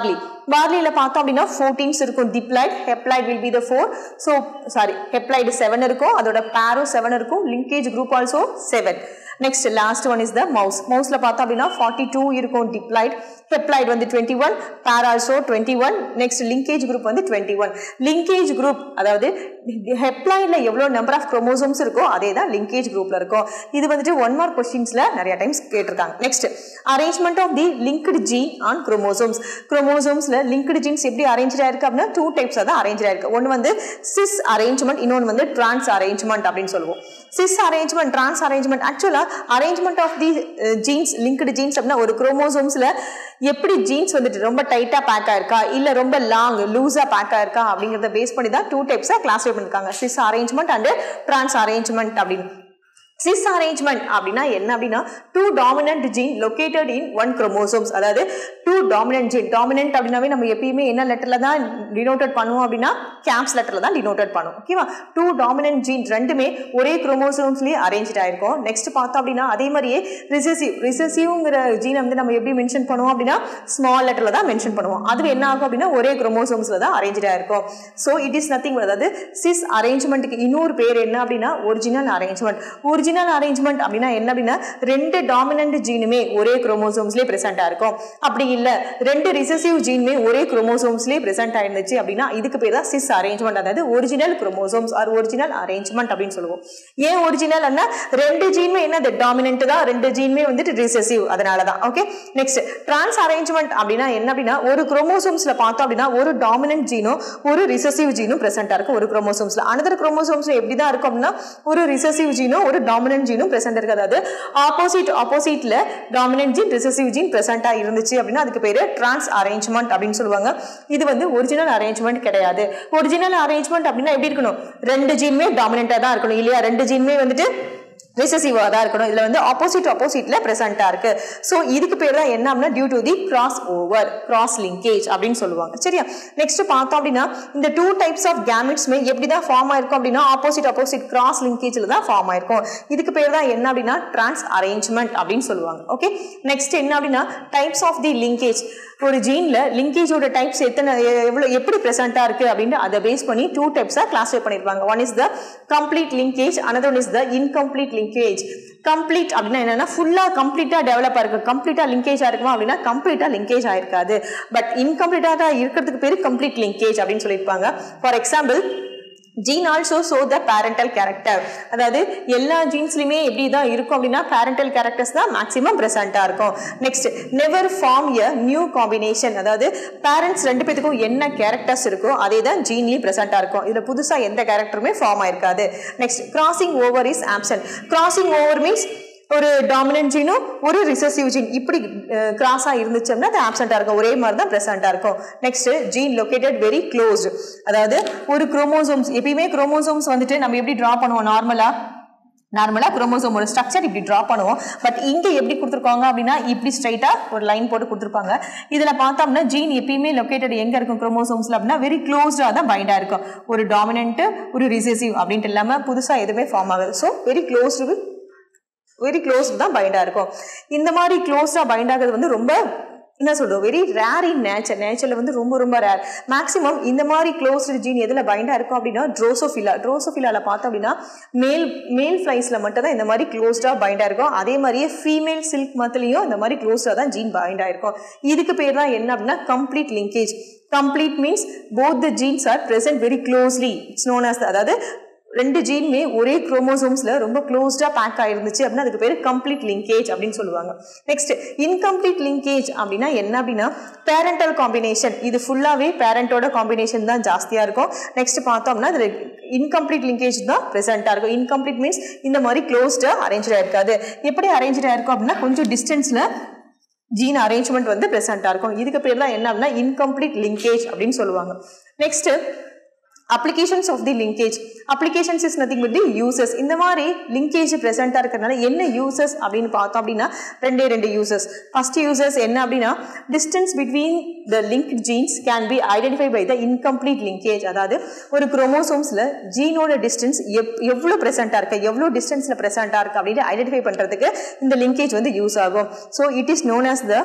barleyல பார்த்தோம் அப்படினா 14s இருக்கும் diploid haploid will be the 4 so sorry haploid 7 இருக்கும் அதோட pair 7 இருக்கும் linkage group also 7 next last one is the mouseல பார்த்தோம் அப்படினா 42 இருக்கும் diploid haploid வந்து 21 pair also 21 next linkage group வந்து 21 linkage group அதாவது haploidல எவ்வளவு number of chromosomes இருக்கோ அதே தான் linkage groupல இருக்கும் இது வந்துட்டு one more questionsல நிறைய டைம்ஸ் கேட்டிருக்காங்க next arrangement of the linked gene on chromosomesல linked genes எப்படி arranged ஆயிருக்கு அப்படினா two types தான் arranged ஆயிருக்கு ஒன்னு வந்து cis arrangement இன்னொன்னு வந்து trans arrangement அப்படினு சொல்லுவோம் cis arrangement trans arrangement actually arrangement of the genes linked genes அப்படினா ஒரு chromosomes-ல எப்படி genes வந்துட்டு ரொம்ப டைட்டா பேக் ஆயிருக்கா இல்ல ரொம்ப லாங் லூசா பேக் ஆயிருக்கா அப்படிங்கறத பேஸ் பண்ணி தான் two types கிளாஸிஃபை பண்ணிருக்காங்க cis arrangement and trans arrangement அப்படினு cis arrangement அப்படினா என்ன அப்படினா two dominant gene located in one chromosomes அதாவது two dominant gene dominant அப்படினாவே நம்ம எப்பவுமே என்ன லெட்டர்ல தான் denoted பண்ணுவோம் அப்படினா caps லெட்டர்ல தான் denoted பண்ணுவோம் ஓகேவா two dominant gene ரெண்டுமே ஒரே chromosomes-லயே arranged ஆயிருக்கும் நெக்ஸ்ட் பார்த்தோம் அப்படினா அதே மாதிரியே recessiveங்கற gene வந்து நம்ம எப்படி மென்ஷன் பண்ணுவோம் அப்படினா small லெட்டர்ல தான் மென்ஷன் பண்ணுவோம் அது என்ன ஆகும் அப்படினா ஒரே chromosomes-ல தான் arranged ஆயிருக்கும் so it is nothing but அதாவது cis arrangement-க்கு இன்னொரு பேர் என்ன அப்படினா original arrangement அப்படினா என்ன அப்படினா ரெண்டு டாமினன்ட் ஜீனுமே ஒரே குரோமோசோம்ஸ்லயே பிரசன்ட் ஆயிருக்கும் அப்படி இல்ல ரெண்டு ரிசெசிவ் ஜீனுமே ஒரே குரோமோசோம்ஸ்லயே பிரசன்ட் ஆயிருந்துச்சு அப்படினா இதுக்கு பேர் தான் cis arrangement அதாவது original chromosomes R original arrangement அப்படினு சொல்லுவோம் ஏன் ஒரிஜினல் அண்ணா ரெண்டு ஜீனுமே என்ன டாமினன்ட் தான் ரெண்டு ஜீனுமே வந்துட்டு ரிசெசிவ் அதனால தான் ஓகே நெக்ஸ்ட் trans arrangement அப்படினா என்ன அப்படினா ஒரு குரோமோசோம்ஸ்ல பார்த்தோம் அப்படினா ஒரு டாமினன்ட் ஜீனோ ஒரு ரிசெசிவ் ஜீனோ பிரசன்ட் ஆயிருக்கும் ஒரு குரோமோசோம்ஸ்ல another குரோமோசோம்ஸ்ல எப்படி தான் இருக்கும் அப்படினா ஒரு ரிசெசிவ் ஜீனோ ஒரு டாமினன்ட் ஜீனும் பிரசன்ட் இருக்கு அதாவது ஆப்போசிட்ல டாமினன்ட் ஜீன் ரிசெசிவ் ஜீன் பிரசன்ட்டா இருந்துச்சு அப்படினா அதுக்கு பேரு trans arrangement அப்படினு சொல்லுவாங்க இது வந்து ஒரிஜினல் அரேஞ்ச்மெண்ட் கிடையாது ஒரிஜினல் அரேஞ்ச்மெண்ட் அப்படினா எப்படி இருக்கணும் ரெண்டு ஜீனுமே டாமினன்ட்டா தான் இருக்கணும் இல்லையா ரெண்டு ஜீனுமே வந்துட்டு ரிசெசிவா தான் இருக்கணும் இதுல வந்து ஆப்போசிட்ல பிரசன்ட்டா இருக்கு சோ இதுக்கு பேர் தான் என்ன அப்படினா due to the cross linkage அப்படினு சொல்லுவாங்க சரியா நெக்ஸ்ட் பார்த்தோம் அப்படினா இந்த டூ டைப்ஸ் ஆஃப் கேமெட்ஸ்மே எப்படி தான் ஃபார்ம் ஆயிருக்கும் அப்படினா ஆப்போசிட் கிராஸ் லிங்கேஜ்ல தான் ஃபார்ம் ஆயிருக்கும் இதுக்கு பேர் தான் என்ன அப்படினா trans arrangement அப்படினு சொல்லுவாங்க ஓகே நெக்ஸ்ட் என்ன அப்படினா டைப்ஸ் ஆஃப் தி லிங்கேஜ் ஒரு ஜீன்ல லிங்கேஜோட டைப்ஸ் எப்படி பிரசன்ட்டா இருக்கு அப்படின்னு அதை பேஸ் பண்ணி டூ டைப்ஸா கிளாஸிஃபை பண்ணிருப்பாங்க one is the complete linkage another one is the incomplete linkage complete அப்படின்னா என்னன்னா ஃபுல்லா கம்ப்ளீட்டா டெவலப் ஆயிருக்கு கம்ப்ளீட்டா லிங்கேஜ் ஆயிருக்குமா அப்படின்னா கம்ப்ளீட்டா லிங்கேஜ் ஆயிருக்காது பட் இன்கம்ப்ளீட்டா இருக்கிறதுக்கு பேரு கம்ப்ளீட் லிங்கேஜ் அப்படின்னு சொல்லியிருப்பாங்க for example Gene also show the parental character. அதாவது எல்லா ஜீன்ஸ்லயுமே எப்படி தான் இருக்கும் அப்படின்னா parental characters தான் மேக்ஸிமம் பிரசன்டா இருக்கும். Next never form a new combination. அதாவது பேரண்ட்ஸ் ரெண்டு பேத்துக்கும் என்ன கேரக்டர்ஸ் இருக்கோ அதே தான் ஜீன்லயும் பிரசன்டா இருக்கும். இதுல புதுசா எந்த கேரக்டருமே ஃபார்ம் ஆயிருக்காது. Next crossing over is absent. crossing over means ஒரு டாமினன்ட் ஜீனும் ஒரு ரிசசிவ் ஜீன் இப்படி கிராஸா இருந்துச்சுன்னா அது ஆப்சென்ட்டா இருக்கும். ஒரே மாதிரி தான் பிரசன்டா இருக்கும். Next gene located very closed. அதாவது ஒரு குரோமோசோம்ஸ் எப்பயுமே குரோமோசோம்ஸ் வந்துட்டு நம்ம எப்படி டிரா பண்ணுவோம் நார்மலா குரோமோசோமோட ஸ்ட்ரக்சர் இப்படி டிரா பண்ணுவோம். பட் இங்க எப்படி கொடுத்துருக்காங்க அப்படின்னா இப்படி ஸ்ட்ரைட்டா ஒரு லைன் போட்டு கொடுத்துருப்பாங்க. இதுல பார்த்தோம்னா ஜீன் எப்பயுமே லொகேட்டட் எங்க இருக்கும் குரோமோசோம்ஸ்ல அப்படின்னா வெரி க்ளோஸ்டா தான் பைண்டா இருக்கும். ஒரு டாமினன்ட் ஒரு ரிசசிவ் அப்படின்ட்டு இல்லாம புதுசா எதுவுமே ஃபார்ம் ஆகுது. ஸோ வெரி க்ளோஸ்டு தான் பைண்டா இருக்கும். இந்த மாதிரி க்ளோஸ்டா பைண்ட் ஆகுது வந்து ரொம்ப என்ன சொல்றோம் வெரி ரேர் இன் நேச்சர்ல வந்து ரொம்ப ரேர். மேக்ஸிமம் இந்த மாதிரி க்ளோஸ்டு ஜீன் எதுல பைண்டா இருக்கும் அப்படின்னா ட்ரோசோஃபிலால பார்த்தோம் அப்படின்னா மேல் ஃபிளைஸ்ல மட்டும் தான் இந்த மாதிரி க்ளோஸ்டா பைண்டா இருக்கும். அதே மாதிரியே ஃபீமேல் சில்க் மத்திலையும் இந்த மாதிரி க்ளோஸ்டா தான் ஜீன் பைண்டா இருக்கும். இதுக்கு பேர் தான் என்ன அப்படின்னா complete linkage. Complete means both the genes R present very closely. It's known as அதாவது ரெண்டு ஜீனுமே ஒரே குரோமோசோம்ஸ்ல ரொம்ப க்ளோஸ்டா பேக் ஆயிருந்துச்சு அப்படின்னா அதுக்கு பேர் கம்ப்ளீட் லிங்கேஜ் அப்படின்னு சொல்லுவாங்க. நெக்ஸ்ட் இன்கம்ப்ளீட் லிங்கேஜ் அப்படின்னா என்ன அப்படின்னா பேரண்டல் காம்பினேஷன். இது ஃபுல்லாவே பேரண்டோட காம்பினேஷன் தான் ஜாஸ்தியா இருக்கும். நெக்ஸ்ட் பார்த்தோம்னா இதுல இன்கம்ப்ளீட் லிங்கேஜ் தான் பிரசன்டா இருக்கும். இன்கம்ப்ளீட் மீன்ஸ் இந்த மாதிரி க்ளோஸ்டா அரேஞ்ச் ஆயிருக்காது. எப்படி அரேஞ்ச் ஆயிருக்கும் அப்படின்னா கொஞ்சம் டிஸ்டன்ஸ்ல ஜீன் அரேஞ்ச்மெண்ட் வந்து பிரசன்டா இருக்கும். இதுக்கு பேர் தான் என்ன அப்படின்னா இன்கம்ப்ளீட் லிங்கேஜ் அப்படின்னு சொல்லுவாங்க. Next applications of the linkage. applications is nothing but the uses. இந்த மாதிரி linkage present இருக்கறனால என்ன uses அப்படினு பார்த்தோம் அப்படினா ரெண்டு uses. first uses என்ன அப்படினா distance between the linked genes can be identified by the incomplete linkage. அதாவது ஒரு குரோமோசோம்ஸ்ல ஜீனோட டிஸ்டன்ஸ் எவ்வளவு பிரசன்ட்டா இருக்கு எவ்வளவு டிஸ்டன்ஸ்ல பிரசன்ட்டா இருக்கு அப்படினு ஐடென்டிஃபை பண்றதுக்கு இந்த linkage வந்து யூஸ் ஆகும். so it is known as the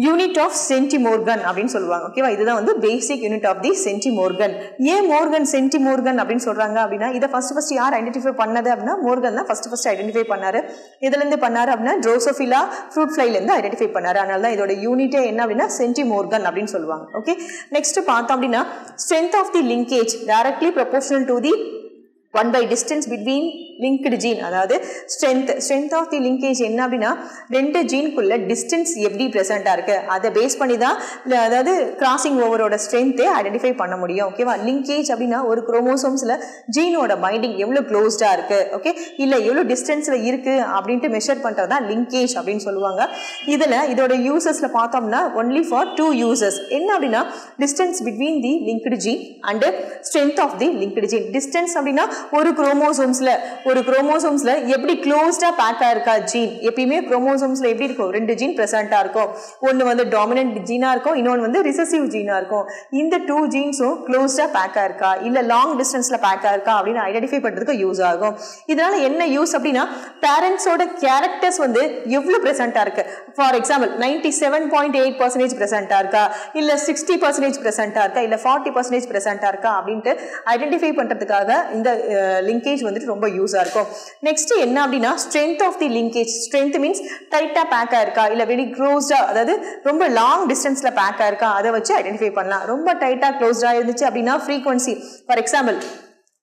unit of centimorgan அப்படின்னு சொல்லுவாங்க. ஓகேவா, இதுதான் வந்து பேசிக் யூனிட் ஆஃப் தி சென்டிமோர்கன். ஏன் மோர்கன் சென்டிமோர்கன் அப்படின்னு சொல்றாங்க அப்படின்னா இதை ஃபர்ஸ்ட் யார் ஐடென்டிஃபை பண்ணது அப்படின்னா மோர்கன் தான் ஃபர்ஸ்ட் ஐடென்டிஃபை பண்ணாரு. இதுல இருந்து பண்ணாரு அப்படின்னா ட்ரோசோஃபிலா ஃப்ரூட் ஃப்ளைல இருந்து ஐடென்டிஃபை பண்ணாரு. அதனால தான் இதோட யூனிட்டே என்ன அப்படின்னா சென்டிமோர்கன் அப்படின்னு சொல்லுவாங்க. ஓகே, நெக்ஸ்ட் பார்த்தோம் அப்படின்னா strength of the linkage directly proportional to the 1 by distance between linked gene. அதாவது strength of the linkage என்ன அப்படின்னா ரெண்டு ஜீனுக்குள்ள டிஸ்டன்ஸ் எப்படி பிரசன்டா இருக்கு அதை பேஸ் பண்ணி தான் அதாவது கிராசிங் ஓவரோட ஸ்ட்ரென்த்தை ஐடென்டிஃபை பண்ண முடியும். ஓகேவா, லிங்கேஜ் அப்படின்னா ஒரு குரோமோசோம்ஸ்ல ஜீனோட பைண்டிங் எவ்வளவு க்ளோஸ்டா இருக்கு ஓகே இல்ல எவ்வளவு டிஸ்டன்ஸ்ல இருக்கு அப்படின்ட்டு மெஷர் பண்றதா லிங்கேஜ் அப்படின்னு சொல்லுவாங்க. இதுல இதோட யூசஸ்ல பார்த்தோம்னா ஒன்லி ஃபார் 2 uses. என்ன அப்படின்னா distance between the linked gene and strength of the linked gene. Distance அப்படின்னா ஒரு குரோமோசோம்ஸ்ல எப்படி க்ளோஸ்டா பேக் ஆயிருக்கா ஜீன். எப்பயுமே குரோமோசோம்ஸ்ல எப்படி இருக்கும் ரெண்டு ஜீன் பிரசன்டா இருக்கும். ஒன்னு வந்து டாமினன்ட் ஜீனா இருக்கும், இன்னொன்னு வந்து ரிசசிவ் ஜீனா இருக்கும். இந்த 2 ஜீன்ஸும் க்ளோஸ்டா பேக் ஆயிருக்கா இல்ல லாங் டிஸ்டன்ஸ்ல பேக் ஆயிருக்கா அப்படின்னு ஐடென்டிஃபை பண்றதுக்கு யூஸ் ஆகும். இதனால என்ன யூஸ் அப்படின்னா பேரண்ட்ஸோட கேரக்டர்ஸ் வந்து எவ்வளவு பிரசன்டா இருக்கு. ஃபார் எக்ஸாம்பிள் 97.8% பிரசன்டா இருக்கா இல்ல 60% பிரசன்டா இருக்கா இல்ல 40% பிரசன்டா இருக்கா அப்படின்ட்டு ஐடென்டிஃபை பண்றதுக்காக இந்த லிங்கேஜ் வந்துட்டு ரொம்ப யூஸா இருக்கும். நெக்ஸ்ட் என்ன அப்படின்னா strength of the linkage. Strength means டைட்டா பேக் ஆயிருக்கா இல்ல வெரி க்ளோஸ்டா அதாவது ரொம்ப லாங் டிஸ்டன்ஸ்ல பேக் ஆயிருக்கா அதை வச்சு ஐடென்டிஃபை பண்ணலாம். ரொம்ப டைட்டா க்ளோஸ்டா இருந்துச்சு அப்படின்னா ஃப்ரீக்வன்சி. ஃபார் எக்ஸாம்பிள்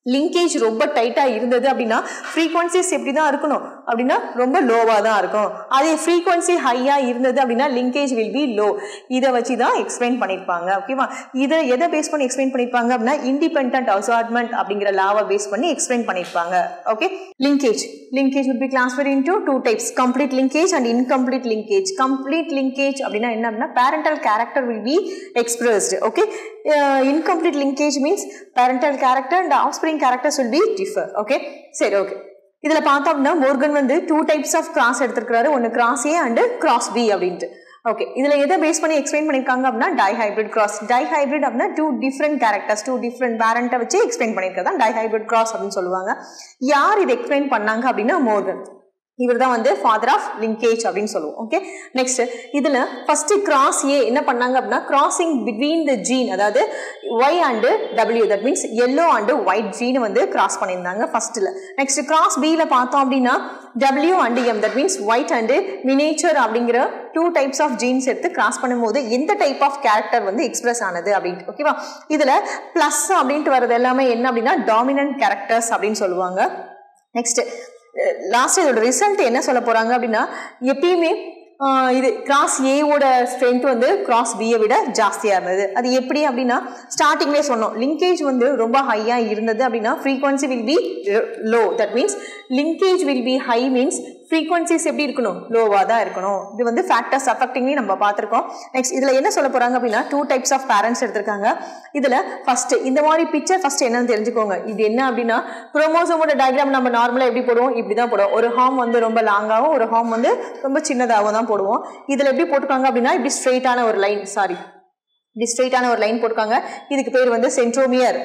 லிங்கேஜ் ரொம்ப டைட்டா இருந்தது அப்படின்னா ஃப்ரீக்வன்சிஸ் எப்படி தான் இருக்கணும் அப்படின்னா ரொம்ப லோவா தான் இருக்கும். அதே ஃப்ரீக்வன்சி ஹையா இருந்தது அப்படின்னா லிங்கேஜ் வில் பி லோ. இதை வச்சு தான் எக்ஸ்பிளைன் பண்ணிருப்பாங்க. ஓகேவா, இதை எதை பேஸ் பண்ணி எக்ஸ்பிளைன் பண்ணிருப்பாங்க அப்படின்னா இண்டிபெண்டன்ட் அசார்ட்மெண்ட் அப்படிங்கிற லாவை பேஸ் பண்ணி எக்ஸ்பிளைன் பண்ணிருப்பாங்க. Okay, linkage will be classified into 2 types, complete linkage and incomplete linkage. complete linkage அப்படின்னா என்ன அப்படின்னா parental character will be expressed. okay, incomplete linkage means parental character and offspring characters will be differ. okay, சரி, okay. இதுல பார்த்தோம்னா Morgan வந்து 2 types of cross எடுத்திருக்காரு. ஒன்னு cross A and cross B அப்படின்ட்டு. ஓகே, இதுல எதை பேஸ் பண்ணி எக்ஸ்பிளைன் பண்ணிருக்காங்க அப்படின்னா டைஹைபிரிட் கிராஸ். டைஹைபிரிட் அப்படின்னா 2 different characters 2 different பேரண்ட்டை வச்சு எக்ஸ்பிளைன் பண்ணிருக்கதான் டைஹைபிரிட் கிராஸ் அப்படின்னு சொல்லுவாங்க. யார் இதை எக்ஸ்பிளைன் பண்ணாங்க அப்படின்னா மோர்கன். இவர் தான் வந்து ஃபாதர் ஆஃப் லிங்கேஜ் அப்படின்னு சொல்லுவோம். ஓகே, நெக்ஸ்ட் இதுல ஃபர்ஸ்ட் கிராஸ் ஏ என்ன பண்ணாங்க அப்படின்னா கிராசிங் பிட்வீன் த ஜீன், அதாவது Y and W, that means yellow and white gene வந்து கிராஸ் பண்ணியிருந்தாங்க ஃபர்ஸ்ட்ல. நெக்ஸ்ட் கிராஸ் பில பார்த்தோம் அப்படின்னா W and M, that means white and miniature அப்படிங்கிற 2 டைப்ஸ் ஆஃப் ஜீன்ஸ் எடுத்து கிராஸ் பண்ணும்போது எந்த டைப் ஆஃப் கேரக்டர் வந்து எக்ஸ்பிரஸ் ஆனது அப்படின்ட்டு. ஓகேவா, இதுல பிளஸ் அப்படின்ட்டு வர்றது எல்லாமே என்ன அப்படின்னா டாமினன்ட் கேரக்டர்ஸ் அப்படின்னு சொல்லுவாங்க. நெக்ஸ்ட் லாஸ்ட் இதோட ரிசல்ட் என்ன சொல்ல போறாங்க அப்படின்னா எப்பயுமே இது கிராஸ் ஏவோட ஸ்ட்ரென்த் வந்து கிராஸ் பியை விட ஜாஸ்தியா இருந்தது. அது எப்படி அப்படின்னா ஸ்டார்டிங்லேயே சொன்னோம், லிங்கேஜ் வந்து ரொம்ப ஹையா இருந்தது அப்படின்னா frequency will B low. That means linkage will B high means frequencies எப்படி இருக்கணும், லோவா தான் இருக்கணும். இது வந்து ஃபேக்டர்ஸ் அஃபெக்டிங்லி நம்ம பார்த்துருக்கோம். நெக்ஸ்ட் இதுல என்ன சொல்ல போறாங்க அப்படின்னா 2 டைப்ஸ் ஆஃப் பேரண்ட்ஸ் எடுத்திருக்காங்க. இதுல ஃபர்ஸ்ட் இந்த மாதிரி பிக்சர் ஃபர்ஸ்ட் என்னன்னு தெரிஞ்சுக்கோங்க. இது என்ன அப்படின்னா குரோமோசோமோட டயக்ராம் நம்ம நார்மலா எப்படி போடுவோம், இப்படிதான் போடுவோம். ஒரு ஹார்ம் வந்து ரொம்ப லாங்காகவும் ஒரு ஹார்ம் வந்து ரொம்ப சின்னதாகவும் தான் போடுவோம். இதுல எப்படி போட்டுருக்காங்க அப்படின்னா இப்படி ஸ்ட்ரெயிட்டான ஒரு லைன், இப்படி ஸ்ட்ரெயிட்டான ஒரு லைன் போட்டுருக்காங்க. இதுக்கு பேர் வந்து சென்ட்ரோமியர்.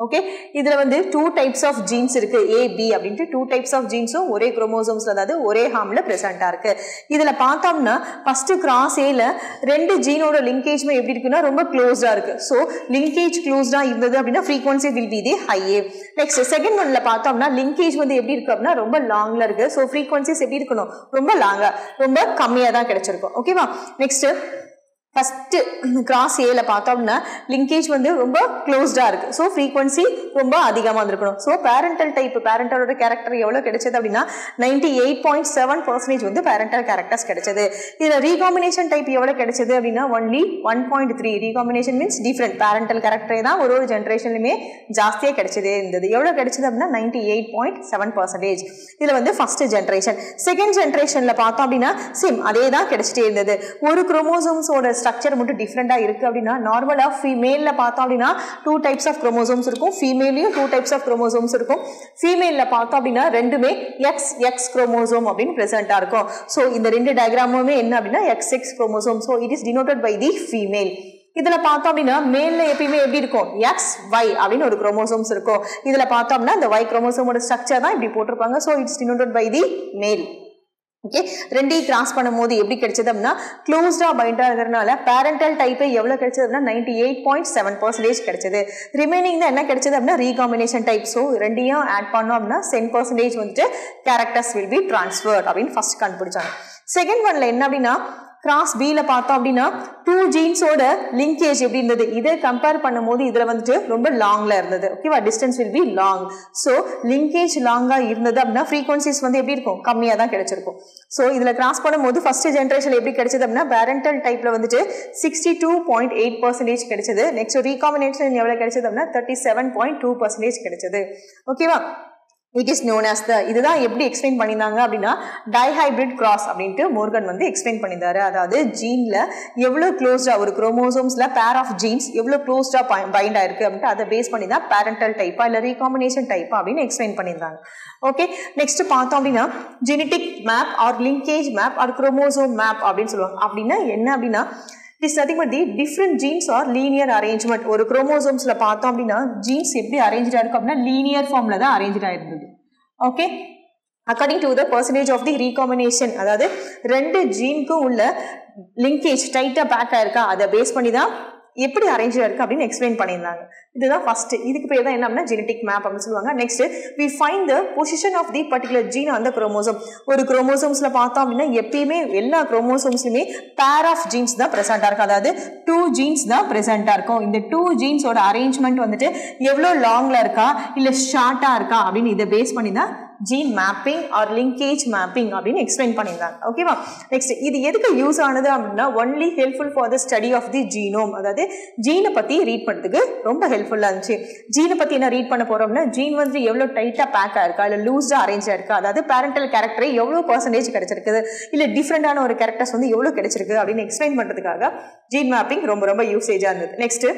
ஓகே, இதுல வந்து 2 டைப்ஸ் ஆஃப் ஜீன்ஸ் இருக்கு, A B அப்படின்ட்டு 2 டைப்ஸ் ஆஃப் ஜீன்ஸும் ஒரே குரோமோசோம்ஸ்ல, அதாவது ஒரே ஹார்ம்ல பிரசன்டா இருக்கு. இதுல பார்த்தோம்னா ஃபர்ஸ்ட் கிராஸ் ஏல 2 ஜீனோட லிங்கேஜ்மே எப்படி இருக்குன்னா ரொம்ப க்ளோஸ்டா இருக்கு. ஸோ லிங்கேஜ் க்ளோஸ்டா இருந்தது அப்படின்னா ஃப்ரீக்வன்சி வில் பி தி ஹையே. நெக்ஸ்ட் செகண்ட் ஒன்ல பார்த்தோம்னா லிங்கேஜ் வந்து எப்படி இருக்கு அப்படின்னா ரொம்ப லாங்ல இருக்கு. ஸோ ஃப்ரீக்வன்சிஸ் எப்படி இருக்கணும், ரொம்ப லாங்கா, ரொம்ப கம்மியா தான் கிடைச்சிருக்கும். ஓகேவா, நெக்ஸ்ட் ஃபர்ஸ்ட் கிராஸ் ஏல பார்த்தோம்னா லிங்கேஜ் வந்து ரொம்ப க்ளோஸ்டா இருக்கு. ஸோ ஃப்ரீக்வன்சி ரொம்ப அதிகமாக இருந்திருக்கணும். ஸோ பேரண்டல் டைப், பேரண்டலோட கேரக்டர் எவ்வளோ கிடைச்சது அப்படின்னா 98.7% வந்து பேரண்டல் கேரக்டர்ஸ் கிடைச்சது. இதில் ரீகாம்பினேஷன் டைப் எவ்வளோ கிடைச்சது அப்படின்னா only 1.3. Recombination means different parental கேரக்டரே தான் ஒரு ஜென்ரேஷன்லையுமே ஜாஸ்தியாக கிடைச்சதே இருந்தது. எவ்வளோ கிடைச்சது அப்படின்னா 98.7%. இதில் வந்து ஃபர்ஸ்ட் ஜென்ரேஷன். செகண்ட் ஜென்ரேஷனில் பார்த்தோம் அப்படின்னா சேம் அதே தான் கிடைச்சிட்டே இருந்தது. ஒரு குரோமோசோம்ஸோட ஸ்ட்ரக்சர் மட்டும் டிஃப்ரெண்டா இருக்கு அப்படின்னா நார்மலா ஃபீமேல்ல பார்த்தோம் அப்படின்னா 2 டைப்ஸ் ஆஃப் குரோமோசோம்ஸ் இருக்கும், ஃபீமேலையும் 2 டைப்ஸ் ஆஃப் குரோமோசோம்ஸ் இருக்கும். ஃபீமேல்ல பார்த்தோம் அப்படின்னா ரெண்டுமே XX குரோமோசோம் அப்படின்னு பிரசன்டா இருக்கும். ஸோ இந்த 2 டயக்ராமுமே என்ன அப்படின்னா XX chromosome. So it is denoted by the female. இதுல பார்த்தோம் அப்படின்னா மேல்ல எப்பயுமே எப்படி இருக்கும், XY அப்படின்னு ஒரு குரோமோசோம்ஸ் இருக்கும். இதுல பார்த்தோம்னா இந்த Y குரோமோசோமோட ஸ்ட்ரக்சர் தான் இப்படி போட்டிருப்பாங்க. So it's denoted by the male. Okay, ரெண்டையும் கிராஸ் பண்ணும்போது எப்படி கிடைச்சது அப்படின்னா க்ளோஸ்டா பைண்டா இருக்கிறதுனால பேரண்டல் டைப் எவ்வளவு கிடைச்சது அப்படின்னா 98.7% கிடைச்சது. ரிமைனிங் தான் என்ன கிடைச்சது அப்படின்னா ரீகாம்பினேஷன் டைப். ஸோ ரெண்டையும் ஆட் பண்ணோம் அப்படின்னா 10% வந்துட்டு கேரக்டர்ஸ் வில் பி டிரான்ஸ்ஃபர்ட் அப்படின்னு ஃபர்ஸ்ட் கண்டுபிடிச்சாங்க. செகண்ட் ஒன்ல என்ன அப்படின்னா கிராஸ் பில பார்த்தோம் அப்படின்னா 2 ஜீன்ஸோட லிங்கேஜ் எப்படி இருந்தது, இதை கம்பேர் பண்ணும்போது இதுல வந்துட்டு ரொம்ப லாங்ல இருந்தது. ஓகேவா, distance will be long. So linkage லாங்கா இருந்தது அப்படின்னா ஃப்ரீக்வன்சிஸ் வந்து எப்படி இருக்கும், கம்மியா தான் கிடைச்சிருக்கும். ஸோ இதுல கிராஸ் பண்ணும்போது ஃபர்ஸ்ட் ஜென்ரேஷன் எப்படி கிடைச்சது அப்படின்னா பேரண்டல் டைப்ல வந்துட்டு 62.8% கிடைச்சது. நெக்ஸ்ட் ரீகாம்பினேஷன் எவ்வளவு கிடைச்சது அப்படின்னா 37.2% கிடைச்சது. ஓகேவா, இட் இஸ் நோன் ஆஸ் த, இதுதான் எப்படி எக்ஸ்பிளைன் பண்ணியிருந்தாங்க அப்படின்னா டைஹைபிரிட் கிராஸ் அப்படின்ட்டு மோர்கன் வந்து எக்ஸ்பிளைன் பண்ணியிருந்தாரு. அதாவது ஜீன்ல எவ்வளோ க்ளோஸ்டா ஒரு குரோமோசோம்ஸ்ல பேர் ஆஃப் ஜீன்ஸ் எவ்வளோ க்ளோஸ்டா பைண்ட் ஆயிருக்கு அப்படின்ட்டு அதை பேஸ் பண்ணி தான் பேரண்டல் டைப்பா இல்லை ரீகாம்பினேஷன் டைப்பா அப்படின்னு எக்ஸ்பிளைன் பண்ணியிருந்தாங்க. ஓகே, நெக்ஸ்ட் பார்த்தோம் அப்படின்னா genetic map R linkage map R chromosome map அப்படின்னு சொல்லுவாங்க. அப்படின்னா என்ன அப்படின்னா it is nothing but the different genes or linear arrangement. ஒரு குரோமோசோம்ஸ்ல பார்த்தோம் அப்படின்னா ஜீன்ஸ் எப்படி அரேஞ்ச்டா இருக்கும் அப்படின்னா லீனியர் ஃபார்ம்ல தான் அரேஞ்ச்டா இருந்தது. Okay, according to the percentage of the recombination, அதாவது 2 ஜீனுக்கும் உள்ள லிங்கேஜ் டைட்டா பேக் ஆயிருக்கா அதை பேஸ் பண்ணி தான் எப்படி அரேஞ்ச் இருக்கு அப்படின்னு எக்ஸ்பிளைன் பண்ணியிருந்தாங்க. இதுதான் ஃபர்ஸ்ட். இதுக்கு பேர் தான் என்ன அப்படின்னா ஜெனடிக் மேப் அப்படின்னு சொல்லுவாங்க. Next we find the position of the particular gene on the chromosome. ஒரு குரோமோசோம்ஸ்ல பார்த்தோம் அப்படின்னா எப்பயுமே எல்லா குரோமோசோம்ஸ்லயுமே பேர் ஆஃப் ஜீன்ஸ் தான் பிரசன்டா இருக்கும். அதாவது 2 ஜீன்ஸ் தான் பிரசன்டா இருக்கும். இந்த 2 ஜீன்ஸோட அரேஞ்ச்மெண்ட் வந்துட்டு எவ்வளோ லாங்ல இருக்கா இல்ல ஷார்ட்டா இருக்கா அப்படின்னு இதை பேஸ் பண்ணி தான் gene mapping or linkage mapping அப்படின்னு எக்ஸ்பிளைன் பண்ணியிருந்தாங்க. ஓகேவா, நெக்ஸ்ட் இது எதுக்கு யூஸ் ஆனது அப்படின்னா only helpful for the study of the genome. அதாவது ஜீனை பத்தி ரீட் பண்ணுறதுக்கு ரொம்ப ஹெல்ப்ஃபுல்லா இருந்துச்சு. ஜீனை பத்தி என்ன ரீட் பண்ண போறோம்னா ஜீன் வந்து எவ்வளவு டைட்டா பேக் ஆயிருக்கா இல்ல லூஸ்டா அரேஞ்ச் ஆயிருக்கா, அதாவது பேரண்டல் கேரக்டர் எவ்வளவு பர்சன்டேஜ் கிடைச்சிருக்குது இல்ல டிஃப்ரெண்டான ஒரு கேரக்டர்ஸ் வந்து எவ்வளவு கிடைச்சிருக்கு அப்படின்னு எக்ஸ்பிளைன் பண்றதுக்காக ஜீன் மேப்பிங் ரொம்ப ரொம்ப யூசேஜா இருந்தது. நெக்ஸ்ட்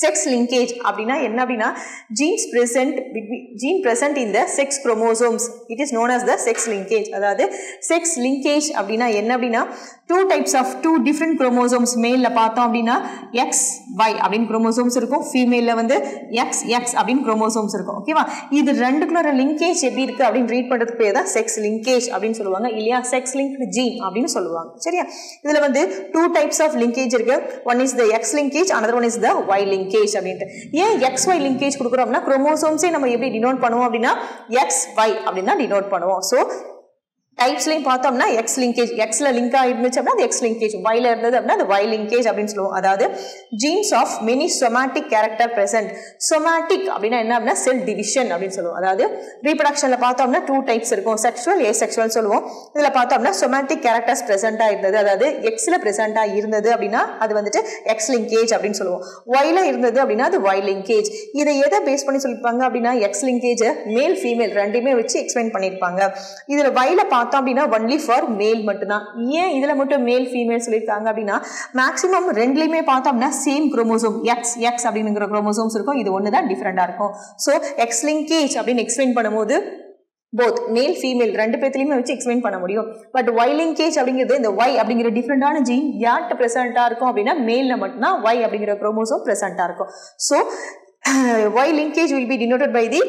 செக்ஸ் லிங்கேஜ் அப்படின்னா என்ன அப்படின்னா gene present in the sex chromosomes, it is known as the sex linkage. அதாவது sex linkage அப்படின்னா என்ன அப்படின்னா two different chromosomes மேல்ல பார்த்தோம் அப்படின்னா XY அப்படின்னு chromosomes இருக்கும், ஃபீமேல்ல வந்து XX அப்படின்னு chromosomes இருக்கும். ஓகேவா? இது ரெண்டுக்குள்ள லிங்கேஜ் எப்படி இருக்கு அப்படின்னு ரீட் பண்றதுக்கு பேர் தான் செக்ஸ் லிங்கேஜ் அப்படின்னு சொல்லுவாங்க இல்லையா? செக்ஸ் லிங்க்டு ஜீன் அப்படின்னு சொல்லுவாங்க. சரியா? இதுல வந்து two types of linkage இருக்கு. One is the X linkage, another one is the Y linkage அப்படின்ட்டு. ஏன் XY linkage கொடுக்குறோம் அப்படின்னா குரோமோசோம்ஸே நம்ம எப்படி டினோட் பண்ணுவோம் அப்படின்னா XY அப்படின்னு டினோட் பண்ணுவோம். ஸோ டைப்ஸ்லையும் பார்த்தோம்னா எக்ஸ் லிங்கேஜ், எக்ஸ்ல லிங்க் ஆயிருந்துச்சு அப்படின்னா அது எக்ஸ் லிங்கேஜ், ஒய்ல இருந்தது அப்படின்னா அது ஒய் லிங்கேஜ் அப்படின்னு சொல்லுவோம். அதாவது genes of many somatic character present. Somatic அப்படின்னா என்ன அப்படின்னா செல் டிவிஷன் அப்படின்னு சொல்லுவோம். அதாவது ரீப்ரொடக்ஷன்ல பார்த்தோம்னா 2 டைப்ஸ் இருக்கும், செக்ஷுவல் ஏசெக்ஷுவல் சொல்லுவோம். இதுல பார்த்தோம்னா சொமாட்டிக் கேரக்டர்ஸ் பிரசண்டா இருந்தது, அதாவது எக்ஸ்ல பிரசண்டா இருந்தது அப்படின்னா அது வந்துட்டு எக்ஸ் லிங்கேஜ் அப்படின்னு சொல்லுவோம். ஒய்ல இருந்தது அப்படின்னா அது ஒய் லிங்கேஜ். இதை எதை பேஸ் பண்ணி சொல்லியிருப்பாங்க அப்படின்னா எக்ஸ் லிங்கேஜ் மேல் ஃபீமேல் ரெண்டுமே வச்சு எக்ஸ்பிளைன் பண்ணியிருப்பாங்க. இதுல ஒய்ல அப்படின்னா only for male மட்டும்தான். ஏன் இதுல மட்டும் மேல் ஃபீமேல் சொல்லிருக்காங்க அப்படின்னா மேக்ஸிமம் ரெண்டுலயுமே பார்த்தோம்னா சேம் குரோமோசோம் XX அப்படிங்கிற குரோமோசோம்ஸ் இருக்கும், இது ஒண்ணுதான் டிஃபரெண்டா இருக்கும். சோ எக்ஸ் லிங்கேஜ் அப்படின்னு எக்ஸ்பிளைன் பண்ணும்போது போத் மேல் ஃபீமேல் ரெண்டு பேர்த்திலையுமே வச்சு எக்ஸ்பிளைன் பண்ண முடியும். பட் ஒய் லிங்கேஜ் அப்படிங்கிறது இந்த ஒய் அப்படிங்கிற டிஃபரெண்டான ஜீன் யார்கிட்ட பிரசண்டா இருக்கும் அப்படின்னா மேல்ல மட்டும்தான் ஒய் அப்படிங்கிற குரோமோசோம் பிரசண்டா இருக்கும். So Y linkage will be denoted by the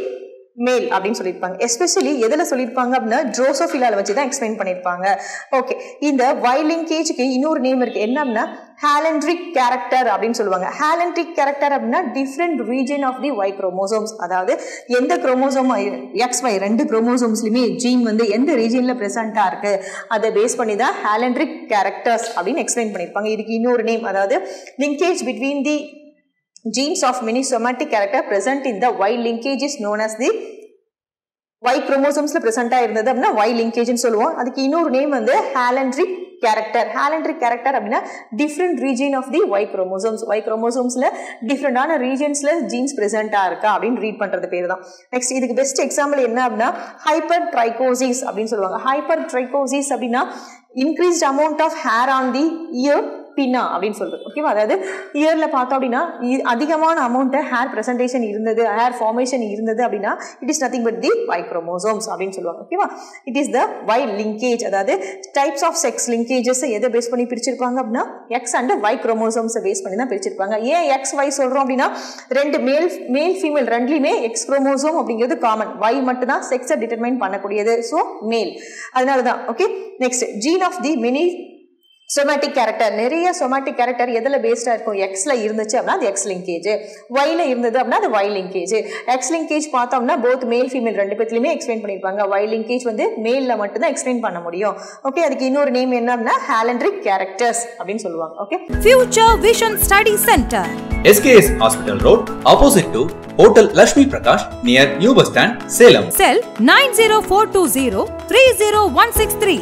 male அப்படின்னு சொல்லியிருப்பாங்க. எஸ்பெஷலி எதுல சொல்லியிருப்பாங்க அப்படின்னா ட்ரோசோஃபிலால வச்சு தான் எக்ஸ்பிளைன் பண்ணியிருப்பாங்க. ஓகே, இந்த ஒய் லிங்கேஜுக்கு இன்னொரு நேம் இருக்கு, என்ன அப்படின்னா ஹாலண்ட்ரிக் கேரக்டர் அப்படின்னு சொல்லுவாங்க. ஹாலண்ட்ரிக் கேரக்டர் அப்படின்னா different region of the Y chromosomes. அதாவது எந்த குரோமோசோம் XY ரெண்டு குரோமோசோம்ஸ்லயுமே ஜீன் வந்து எந்த ரீஜன்ல பிரசண்டா இருக்கு அதை பேஸ் பண்ணி தான் ஹாலண்ட்ரிக் கேரக்டர்ஸ் அப்படின்னு எக்ஸ்பிளைன் பண்ணியிருப்பாங்க. இதுக்கு இன்னொரு நேம், அதாவது linkage between the genes of many somatic character present in the Y linkage is known as the Y chromosomesல present-ஆ இருந்தது அப்படின்னா Y linkage ன்னு சொல்லுவோம். அதுக்கு இன்னொரு நேம் வந்து ஹாலண்ட்ரிக் கேரக்டர். ஹாலண்ட்ரிக் கேரக்டர் அப்படின்னா different region of the Y chromosomes. Y குரோமோசோம்ஸ்ல டிஃப்ரெண்டான ரீஜன்ஸ்ல ஜீன்ஸ் பிரசண்டா இருக்கா அப்படின்னு ரீட் பண்றது பேர் தான். நெக்ஸ்ட் இதுக்கு பெஸ்ட் எக்ஸாம்பிள் என்ன அப்படின்னா ஹைப்பர் ட்ரைகோசிஸ் அப்படின்னு சொல்லுவாங்க. ஹைப்பர் ட்ரைகோசிஸ் அப்படின்னா increased amount of hair on the ear pinna அப்படின்னு சொல்றது. ஓகேவா? அதாவது இயர்ல பார்த்தோம் அப்படின்னா அதிகமான அமௌண்ட் ஹேர் பிரசன்டேஷன் இருந்தது, ஹேர் ஃபார்மேஷன் இருந்தது அப்படின்னா it is nothing but the Y chromosomes அப்படின்னு சொல்லுவாங்க. ஓகேவா? It is the Y linkage. அதாவது டைப்ஸ் ஆஃப் செக்ஸ் லிங்கேஜஸ் எதை பேஸ் பண்ணி பிரிச்சிருப்பாங்க அப்படின்னா எக்ஸ் அண்ட் ஒய் குரோமோசோம்ஸை பேஸ் பண்ணி தான் பிரிச்சிருப்பாங்க. ஏன் எக்ஸ் ஒய் சொல்றோம் அப்படின்னா ரெண்டு மேல் ஃபீமேல் ரெண்டுலையுமே எக்ஸ் குரோமோசோம் அப்படிங்கிறது காமன், ஒய் மட்டும் தான் செக்ஸை டிட்டர்மைன் பண்ணக்கூடியது, ஸோ மேல். அதனால தான். Okay, next gene of the many somatic character. நிறைய சொமாட்டிக் கேரக்டர் எதுல பேஸ்டா இருக்கும்? எக்ஸ்ல இருந்துச்சு அப்படின்னா அது எக்ஸ் லிங்கேஜ், ஒய்ல இருந்தது அப்படின்னா அது ஒய் லிங்கேஜ். எக்ஸ் லிங்கேஜ் பார்த்தோம்னா போத் மேல் ஃபீமேல் ரெண்டு பேர்த்திலுமே எக்ஸ்பிளைன் பண்ணிருப்பாங்க. ஒய் லிங்கேஜ் வந்து மேல்ல மட்டும் தான் எக்ஸ்பிளைன் பண்ண முடியும். ஓகே, அதுக்கு இன்னொரு நேம் என்ன அப்படின்னா ஹாலண்ட்ரிக் கேரக்டர்ஸ் அப்படின்னு சொல்லுவாங்க. Okay, Future Vision Study Center, SKS Hospital Road, opposite to Hotel Lakshmi Prakash, near New Bus Stand, Salem. Cell 90420 30163.